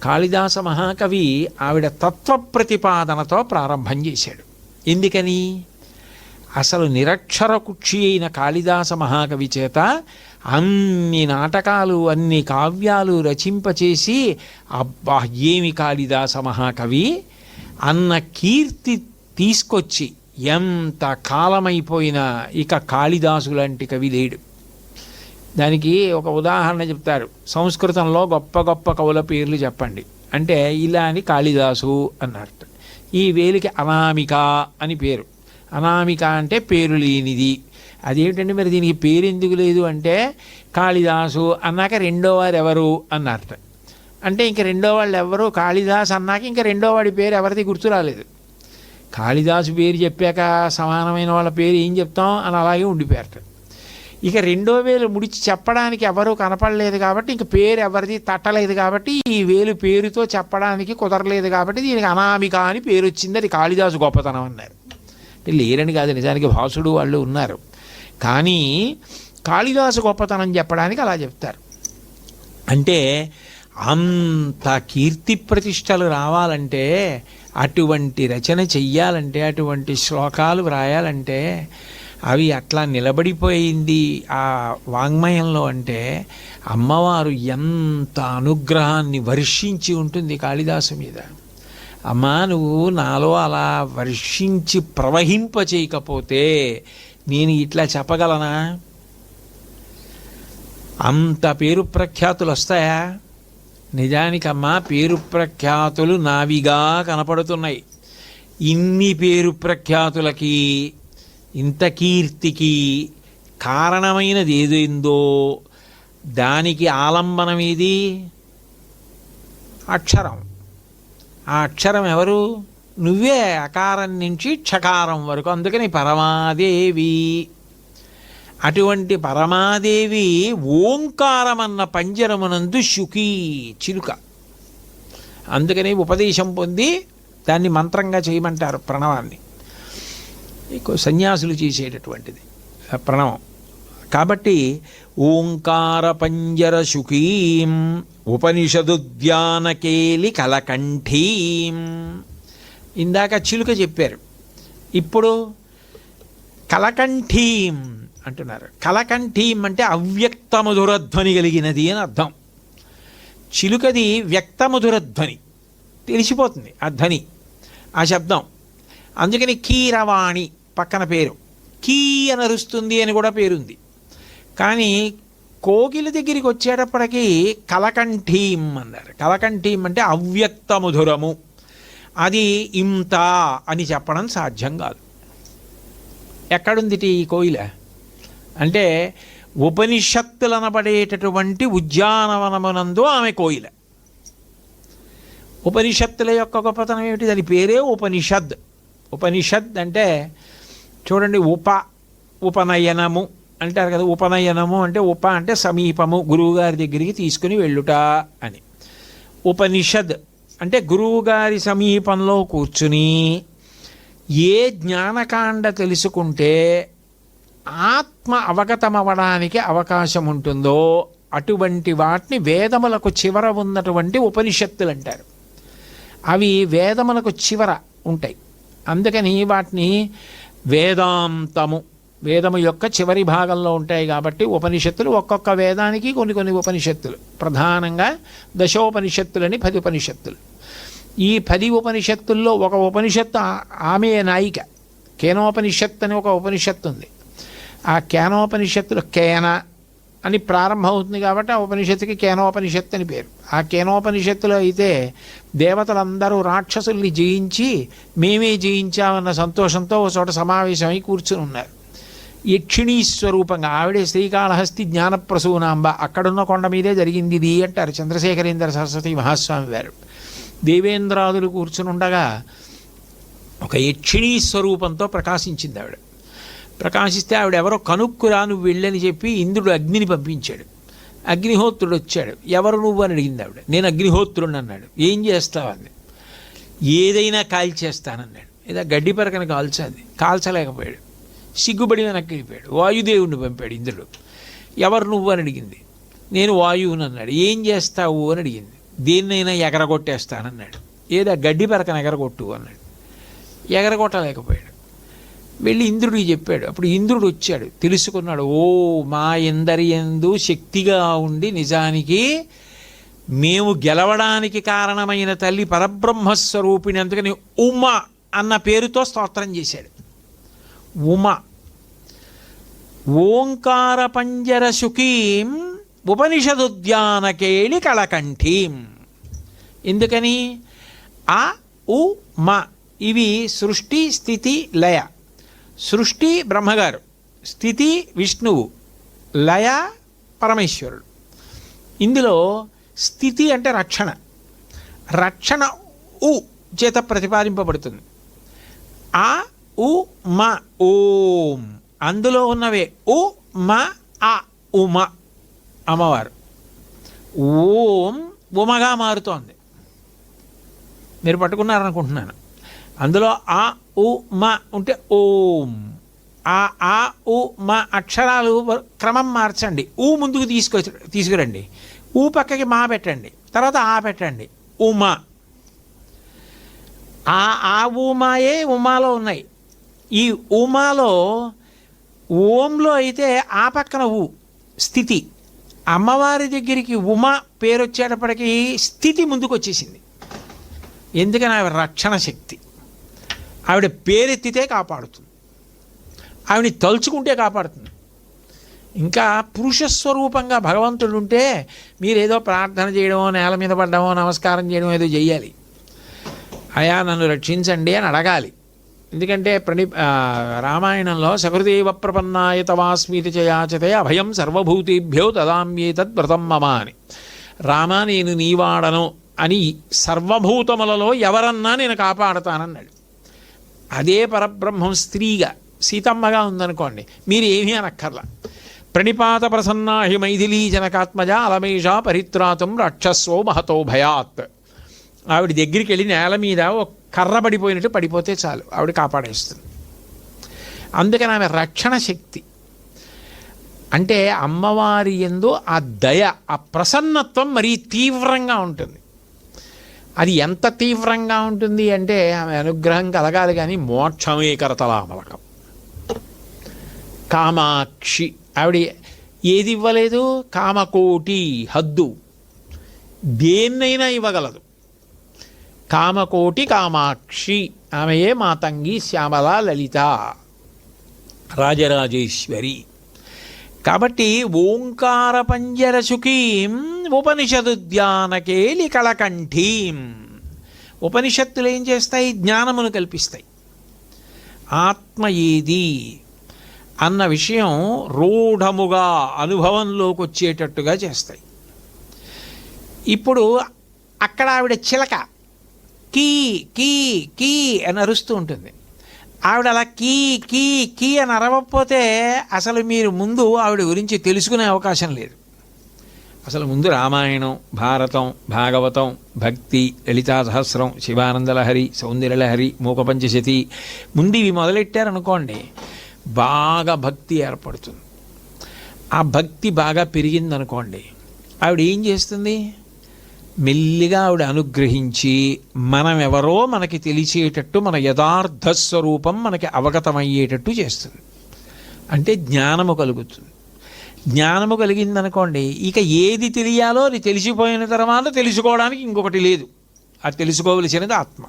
కాళిదాస మహాకవి ఆవిడ తత్వ ప్రతిపాదనతో ప్రారంభం చేశాడు. ఎందుకని? అసలు నిరక్షర కుక్షి అయిన కాళిదాస మహాకవి చేత అన్ని నాటకాలు, అన్ని కావ్యాలు రచింపచేసి, అబ్బా ఏమి కాళిదాస మహాకవి అన్న కీర్తి తీసుకొచ్చి ఎంత కాలమైపోయినా ఇక కాళిదాసు లాంటి కవి లేడు. దానికి ఒక ఉదాహరణ చెప్తారు. సంస్కృతంలో గొప్ప గొప్ప కవుల పేర్లు చెప్పండి అంటే, ఇలా అని కాళిదాసు అన్నారు. ఈ వేలికి అనామిక అని పేరు. అనామిక అంటే పేరు లేనిది. అదేమిటంటే మరి దీనికి పేరు ఎందుకు లేదు అంటే, కాళిదాసు అన్నాక రెండో వారు ఎవరు అన్నారట. అంటే ఇంక రెండో వాళ్ళు ఎవరు? కాళిదాసు అన్నాక ఇంక రెండో వాడి పేరు ఎవరిది గుర్తు రాలేదు. కాళిదాసు పేరు చెప్పాక సమానమైన వాళ్ళ పేరు ఏం చెప్తాం అని అలాగే ఉండిపోయారట. ఇక రెండో వేలు ముడిచి చెప్పడానికి ఎవరూ కనపడలేదు కాబట్టి ఇంక పేరు ఎవరిది తట్టలేదు కాబట్టి ఈ వేలు పేరుతో చెప్పడానికి కుదరలేదు కాబట్టి దీనికి అనామిక అని పేరు వచ్చింది. అది కాళిదాసు గొప్పతనం అన్నారు. అంటే లేరని కాదు, నిజానికి భాసుడు వాళ్ళు ఉన్నారు. కానీ కాళిదాసు గొప్పతనం చెప్పడానికి అలా చెప్తారు. అంటే అంత కీర్తి ప్రతిష్టలు రావాలంటే, అటువంటి రచన చెయ్యాలంటే, అటువంటి శ్లోకాలు వ్రాయాలంటే, అవి అట్లా నిలబడిపోయింది ఆ వాంగ్మయంలో అంటే అమ్మవారు ఎంత అనుగ్రహాన్ని వర్షించి ఉంటుంది కాళిదాసు మీద. అమ్మా నువ్వు నాలో అలా వర్షించి ప్రవహింప చేయకపోతే నేను ఇట్లా చెప్పగలనా? అంత పేరు ప్రఖ్యాతులు వస్తాయా? నిజానికమ్మా పేరు ప్రఖ్యాతులు నావిగా కనపడుతున్నాయి. ఇన్ని పేరు ప్రఖ్యాతులకి, ఇంత కీర్తికి కారణమైనది ఏదైందో దానికి ఆలంబనం ఏది? అక్షరం. ఆ అక్షరం ఎవరు? నువ్వే. అకారం నుంచి క్షకారం వరకు. అందుకని పరమాదేవి. అటువంటి పరమాదేవి ఓంకారమన్న పంజరమునందు శుకీ, చిలుక. అందుకని ఉపదేశం పొంది దాన్ని మంత్రంగా చేయమంటారు ప్రణవాన్ని. సన్యాసులు చేసేటటువంటిది ప్రణవం. కాబట్టి ఓంకార పంజర శుకీం ఉపనిషదుద్యానకేలి కలకంఠీం. ఇందాక చిలుక చెప్పారు, ఇప్పుడు కలకంఠీం అంటున్నారు. కలకంఠీం అంటే అవ్యక్తమధురధ్వని కలిగినది అని అర్థం. చిలుకది వ్యక్తమధురధ్వని, తెలిసిపోతుంది ఆ ధ్వని, ఆ శబ్దం. అందుకని కీరవాణి పక్కన పేరు, కీ అని అరుస్తుంది అని కూడా పేరుంది. కానీ కోకిల దగ్గరికి వచ్చేటప్పటికీ కలకంఠీం అన్నారు. కలకంఠీం అంటే అవ్యక్తమధురము, అది ఇంత అని చెప్పడం సాధ్యం కాదు. ఎక్కడుంది ఈ కోయిల అంటే ఉపనిషత్తులు అనబడేటటువంటి ఉద్యానవనమునందు ఆమె కోయిల. ఉపనిషత్తుల యొక్క గొప్పతనం ఏమిటి? దాని పేరే ఉపనిషద్. ఉపనిషద్ అంటే చూడండి, ఉపనయనము అంటారు కదా. ఉపనయనము అంటే అంటే సమీపము, గురువుగారి దగ్గరికి తీసుకుని వెళ్ళుట అని. ఉపనిషద్ అంటే గురువుగారి సమీపంలో కూర్చుని ఏ జ్ఞానకాండ తెలుసుకుంటే ఆత్మ అవగతమవడానికి అవకాశం ఉంటుందో అటువంటి వాటిని వేదములకు చివర ఉన్నటువంటి ఉపనిషత్తులు అంటారు. అవి వేదములకు చివర ఉంటాయి, అందుకని వాటిని వేదాంతము, వేదము యొక్క చివరి భాగంలో ఉంటాయి కాబట్టి ఉపనిషత్తులు. ఒక్కొక్క వేదానికి కొన్ని కొన్ని ఉపనిషత్తులు, ప్రధానంగా దశోపనిషత్తులని 10 ఉపనిషత్తులు. ఈ 10 ఉపనిషత్తుల్లో ఒక ఉపనిషత్తు ఆమె నాయిక. కేనోపనిషత్తు అని ఒక ఉపనిషత్తు ఉంది. ఆ కేనోపనిషత్తులో కేన అని ప్రారంభమవుతుంది కాబట్టి ఆ ఉపనిషత్తుకి కేనోపనిషత్తు అని పేరు. ఆ కేనోపనిషత్తులో అయితే దేవతలందరూ రాక్షసుల్ని జయించి మేమే జయించామన్న సంతోషంతో ఒక చోట సమావేశమై కూర్చుని ఉన్నారు. యక్షిణీ స్వరూపంగా ఆవిడే శ్రీకాళహస్తి జ్ఞానప్రసూనాంబ, అక్కడున్న కొండ మీదే జరిగింది ఇది అంటారు చంద్రశేఖరేంద్ర సరస్వతి మహాస్వామి వారు. దేవేంద్రాదులు కూర్చునుండగా ఒక యక్షిణీ స్వరూపంతో ప్రకాశించింది ఆవిడ. ప్రకాశిస్తే ఆవిడెవరో కనుక్కురా నువ్వు వెళ్ళని చెప్పి ఇంద్రుడు అగ్నిని పంపించాడు. అగ్నిహోత్రుడు వచ్చాడు. ఎవరు నువ్వు అని అడిగింది ఆవిడ. నేను అగ్నిహోత్రుడిని అన్నాడు. ఏం చేస్తావని. ఏదైనా కాల్చేస్తానన్నాడు. ఏదో గడ్డి పరకని కాల్చలేకపోయాడు. సిగ్గుబడి వెనక్కి వెళ్ళిపోయాడు. వాయుదేవుడిని పంపాడు ఇంద్రుడు. ఎవరు నువ్వు అని అడిగింది. నేను వాయువుని అన్నాడు. ఏం చేస్తావు అని అడిగింది. దేన్నైనా ఎగరగొట్టేస్తానన్నాడు. ఏదో గడ్డి పరకను ఎగరగొట్టు అన్నాడు. ఎగరగొట్టలేకపోయాడు. వెళ్ళి ఇంద్రుడికి చెప్పాడు. అప్పుడు ఇంద్రుడు వచ్చాడు, తెలుసుకున్నాడు. ఓ మా ఎందరి యందు శక్తిగా ఉండి నిజానికి మేము గెలవడానికి కారణమైన తల్లి పరబ్రహ్మస్వరూపిణి, అందుకని ఉమ అన్న పేరుతో స్తోత్రం చేశాడు. ఉమ ఓంకార పంజర శుకీం ఉపనిషదుద్యానకేళి కళకంఠీం. ఎందుకని ఆ ఉ మ ఇవి సృష్టి స్థితి లయ. సృష్టి బ్రహ్మగారు, స్థితి విష్ణువు, లయ పరమేశ్వరుడు. ఇందులో స్థితి అంటే రక్షణ. రక్షణ ఉ చేత ప్రతిపాదింపబడుతుంది. ఆ ఉ మ ఓం, అందులో ఉన్నవే ఉ మ ఆ ఉమ అమ్మవారు. ఓం ఉమగా మారుతోంది. మీరు పట్టుకున్నారనుకుంటున్నాను. అందులో ఆ ఉ మ ఉంటే ఓం. ఆ ఉ మ అక్షరాలు క్రమం మార్చండి. ఊ ముందుకు తీసుకురండి. ఊ పక్కకి మా పెట్టండి, తర్వాత ఆ పెట్టండి. ఉమ. ఆ ఉమాయే ఉమాలో ఉన్నాయి. ఈ ఉమాలో ఓంలో అయితే ఆ పక్కన ఊ స్థితి. అమ్మవారి దగ్గరికి ఉమ పేరు వచ్చేటప్పటికీ స్థితి ముందుకు వచ్చేసింది. ఎందుకని ఆవిడ రక్షణ శక్తి. ఆవిడ పేరెత్తితే కాపాడుతుంది, ఆవిడని తలుచుకుంటే కాపాడుతుంది. ఇంకా పురుషస్వరూపంగా భగవంతుడు ఉంటే మీరేదో ప్రార్థన చేయడమో, నేల మీద పడ్డమో, నమస్కారం చేయడమో ఏదో చెయ్యాలి. అయా నన్ను రక్షించండి అని అడగాలి. ఎందుకంటే రామాయణంలో సకృదేవ ప్రపన్నాయ తవాస్మీతి చయాచతే అభయం సర్వభూతేభ్యో దదామ్యేతద్ వ్రతం మమ అని. రామా నేను నీవాడను అని సర్వభూతములలో ఎవరన్నా నేను కాపాడతానన్నాడు. అదే పరబ్రహ్మం స్త్రీగా సీతమ్మగా ఉందనుకోండి, మీరు ఏమీ అనక్కర్లా. ప్రణిపాత ప్రసన్నాహి మైథిలీ జనకాత్మజ అలమేష పరిత్రాతం రాక్షస్వో మహతో భయాత్. ఆవిడ దగ్గరికి వెళ్ళి నేల మీద ఒక కర్ర పడిపోయినట్టు పడిపోతే చాలు, ఆవిడ కాపాడేస్తుంది. అందుకని ఆమె రక్షణ శక్తి. అంటే అమ్మవారి యందు ఆ దయ, ఆ ప్రసన్నత్వం మరీ తీవ్రంగా ఉంటుంది. అది ఎంత తీవ్రంగా ఉంటుంది అంటే ఆమె అనుగ్రహం కలగాలి కానీ మోక్షమే కరతలామలకం. కామాక్షి ఆవిడ ఏది ఇవ్వలేదు? కామకోటి హద్దు, దేన్నైనా ఇవ్వగలదు. కామకోటి కామాక్షి, ఆమెయే మాతంగి శ్యామల లలిత రాజరాజేశ్వరి. కాబట్టి ఓంకార పంజరసుఖీం ఉపనిషదుద్యానకేలి కళకంఠీం. ఉపనిషత్తులు ఏం చేస్తాయి? జ్ఞానమును కల్పిస్తాయి. ఆత్మ ఏది అన్న విషయం రూఢముగా అనుభవంలోకి వచ్చేటట్టుగా చేస్తాయి. ఇప్పుడు అక్కడ ఆవిడ చిలక కీ కీ కీ అని అరుస్తూ ఉంటుంది. ఆవిడ అలా కీ కీ కీ అని అరవకపోతే అసలు మీరు ముందు ఆవిడ గురించి తెలుసుకునే అవకాశం లేదు. అసలు ముందు రామాయణం, భారతం, భాగవతం, భక్తి, లలితా సహస్రం, శివానందలహరి, సౌందర్యలహరి, మూకపంచశతి, ముందు ఇవి మొదలెట్టారనుకోండి, బాగా భక్తి ఏర్పడుతుంది. ఆ భక్తి బాగా పెరిగిందనుకోండి, ఆవిడ ఏం చేస్తుంది? మెల్లిగా ఆవిడ అనుగ్రహించి మనం ఎవరో మనకి తెలిసేటట్టు, మన యథార్థ స్వరూపం మనకి అవగతమయ్యేటట్టు చేస్తుంది. అంటే జ్ఞానము కలుగుతుంది. జ్ఞానము కలిగిందనుకోండి, ఇక ఏది తెలియాలో అది తెలిసిపోయిన తర్వాత తెలుసుకోవడానికి ఇంకొకటి లేదు. అది తెలుసుకోవలసినది ఆత్మ.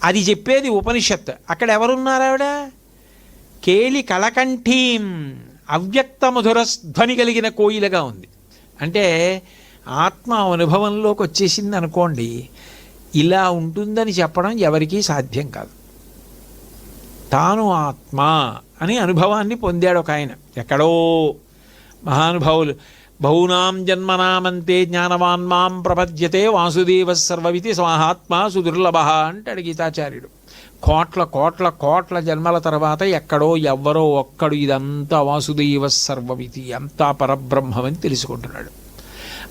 అది చెప్పేది ఉపనిషత్. అక్కడ ఎవరున్నారు? ఆవిడ కేలి కళకంఠీం, అవ్యక్త మధుర ధ్వని కలిగిన కోయిలగా ఉంది. అంటే ఆత్మ అనుభవంలోకి వచ్చేసింది అనుకోండి, ఇలా ఉంటుందని చెప్పడం ఎవరికీ సాధ్యం కాదు. తాను ఆత్మ అని అనుభవాన్ని పొందాడు ఒక ఆయన. ఎక్కడో మహానుభావులు బహూనాం జన్మనామంతే జ్ఞానవాన్ మాం ప్రపద్యతే వాసుదేవ సర్వవితి స్వాహాత్మ సుదుర్లభ అంటాడు గీతాచార్యుడు. కోట్ల కోట్ల కోట్ల జన్మల తర్వాత ఎక్కడో ఎవ్వరో ఒక్కడు ఇదంతా వాసుదేవ సర్వవితి, అంతా పరబ్రహ్మమని తెలుసుకుంటున్నాడు.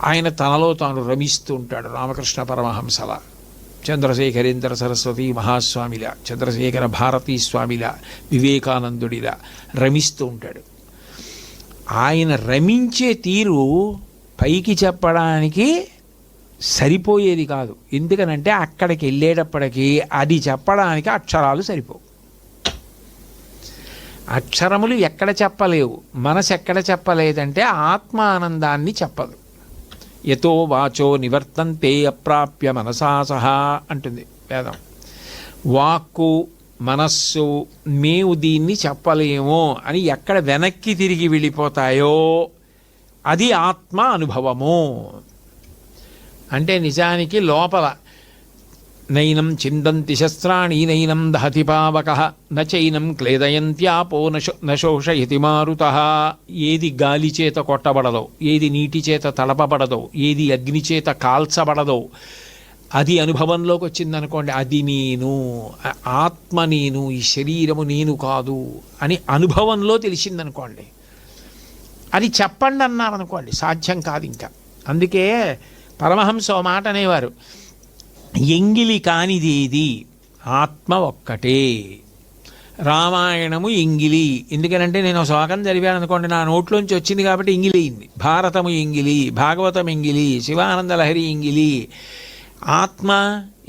ఆయన తనలో తాను రమిస్తూ ఉంటాడు. రామకృష్ణ పరమహంసల, చంద్రశేఖరేంద్ర సరస్వతి మహాస్వామిలా, చంద్రశేఖర భారతీ స్వామిలా, వివేకానందుడిలా రమిస్తూ ఉంటాడు. ఆయన రమించే తీరు పైకి చెప్పడానికి సరిపోయేది కాదు. ఎందుకనంటే అక్కడికి వెళ్ళేటప్పటికీ అది చెప్పడానికి అక్షరాలు సరిపోవు. అక్షరములు ఎక్కడ చెప్పలేవు. మనసు ఎక్కడ చెప్పలేదంటే ఆత్మ ఆనందాన్ని చెప్పదు. యతో వాచో నివర్తంతే అప్రాప్య మనసా సహా అంటుంది వేదం. వాక్కు, మనస్సు మేము దీన్ని చెప్పలేమో అని ఎక్కడ వెనక్కి తిరిగి వెళ్ళిపోతాయో అది ఆత్మ అనుభవము. అంటే నిజానికి లోపల నైనం చిందంతి శస్త్రాణి నైనం దహతి పావకః నచైనం క్లేదయంత్యాపో నశోషయతి మారుతః. ఏది గాలి చేత కొట్టబడదో, ఏది నీటి చేత తడపబడదో, ఏది అగ్ని చేత కాల్చబడదో అది అనుభవంలోకి వచ్చిందనుకోండి, అది నేను, ఆత్మ నేను, ఈ శరీరము నేను కాదు అని అనుభవంలో తెలిసిందనుకోండి, అది చెప్పండి అన్నారనుకోండి, సాధ్యం కాదు ఇంకా. అందుకే పరమహంస ఓ మాట అనేవారు, ఎంగిలి కానిదేది ఆత్మ ఒక్కటే. రామాయణము ఎంగిలి ఎందుకనంటే నేను శ్లోకం చదివాను అనుకోండి, నా నోట్లోంచి వచ్చింది కాబట్టి ఎంగిలి అయింది. భారతము ఎంగిలి, భాగవతం ఎంగిలి, శివానందలహరి ఎంగిలి. ఆత్మ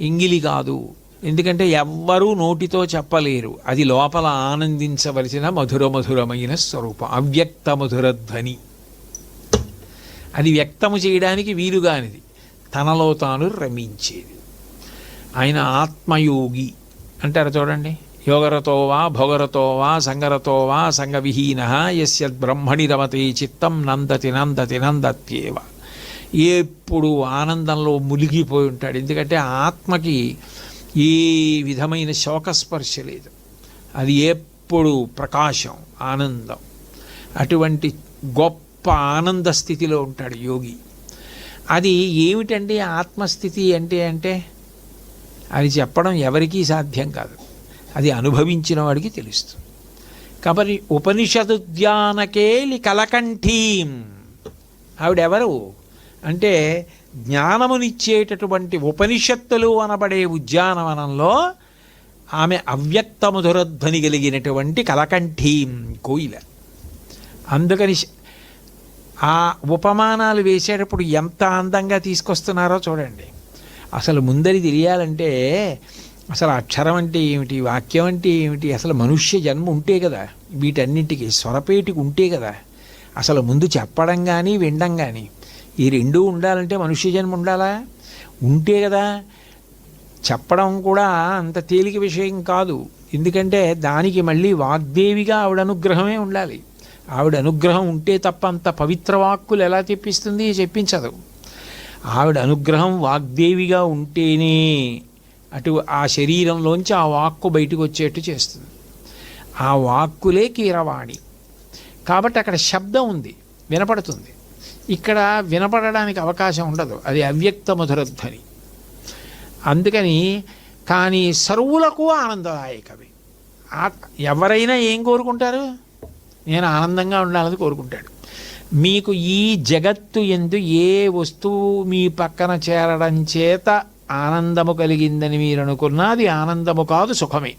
ఎంగిలి కాదు. ఎందుకంటే ఎవ్వరూ నోటితో చెప్పలేరు. అది లోపల ఆనందించవలసిన మధుర మధురమైన స్వరూపం, అవ్యక్త మధుర ధ్వని. అది వ్యక్తము చేయడానికి వీలుగానిది, తనలో తాను రమించేది. ఆయన ఆత్మయోగి అంటారు చూడండి. యోగరతో వా భోగరతో వా సంగరతో వా సంగవిహీన యస్య బ్రహ్మణి రమతే చిత్తం నందతి నందతి నందత్యేవ. ఎప్పుడు ఆనందంలో మునిగిపోయి ఉంటాడు. ఎందుకంటే ఆత్మకి ఏ విధమైన శోకస్పర్శ లేదు. అది ఎప్పుడు ప్రకాశం, ఆనందం. అటువంటి గొప్ప ఆనంద స్థితిలో ఉంటాడు యోగి. అది ఏమిటండి ఆత్మస్థితి అంటే అది చెప్పడం ఎవరికీ సాధ్యం కాదు. అది అనుభవించిన వాడికి తెలుస్తుంది. కాబట్టి ఉపనిషదుద్యానకేలి కలకంఠీం, ఆవిడెవరు అంటే జ్ఞానమునిచ్చేటటువంటి ఉపనిషత్తులు అనబడే ఉద్యానవనంలో ఆమె అవ్యక్త మధురధ్వని కలిగినటువంటి కలకంఠీం కోయిల. అందుకని ఆ ఉపమానాలు వేసేటప్పుడు ఎంత అందంగా తీసుకొస్తున్నారో చూడండి. అసలు ముందరి తెలియాలంటే అసలు అక్షరం అంటే ఏమిటి, వాక్యం అంటే ఏమిటి, అసలు మనుష్య జన్మ ఉంటే కదా, వీటన్నింటికి స్వరపేటికి ఉంటే కదా అసలు ముందు చెప్పడం కానీ వినడం కానీ ఈ రెండూ ఉండాలంటే మనుష్య జన్మ ఉండాలా, ఉంటే కదా. చెప్పడం కూడా అంత తేలిక విషయం కాదు, ఎందుకంటే దానికి మళ్ళీ వాగ్దేవిగా ఆవిడ అనుగ్రహమే ఉండాలి. ఆవిడ అనుగ్రహం ఉంటే తప్ప అంత పవిత్ర వాక్కులు ఎలా తెప్పిస్తుంది, చెప్పించదు. ఆవిడ అనుగ్రహం వాగ్దేవిగా ఉంటేనే అటు ఆ శరీరంలోంచి ఆ వాక్కు బయటకు వచ్చేట్టు చేస్తుంది. ఆ వాక్కులే కీరవాణి. కాబట్టి అక్కడ శబ్దం ఉంది, వినపడుతుంది. ఇక్కడ వినపడడానికి అవకాశం ఉండదు, అది అవ్యక్త మధురధ్వని. అందుకని కానీ సర్వులకు ఆనందదాయకవి. ఎవరైనా ఏం కోరుకుంటారు, నేను ఆనందంగా ఉండాలని కోరుకుంటాడు. మీకు ఈ జగత్తు యందు ఏ వస్తువు మీ పక్కన చేరడం చేత ఆనందము కలిగిందని మీరు అనుకున్నా అది ఆనందము కాదు, సుఖమే.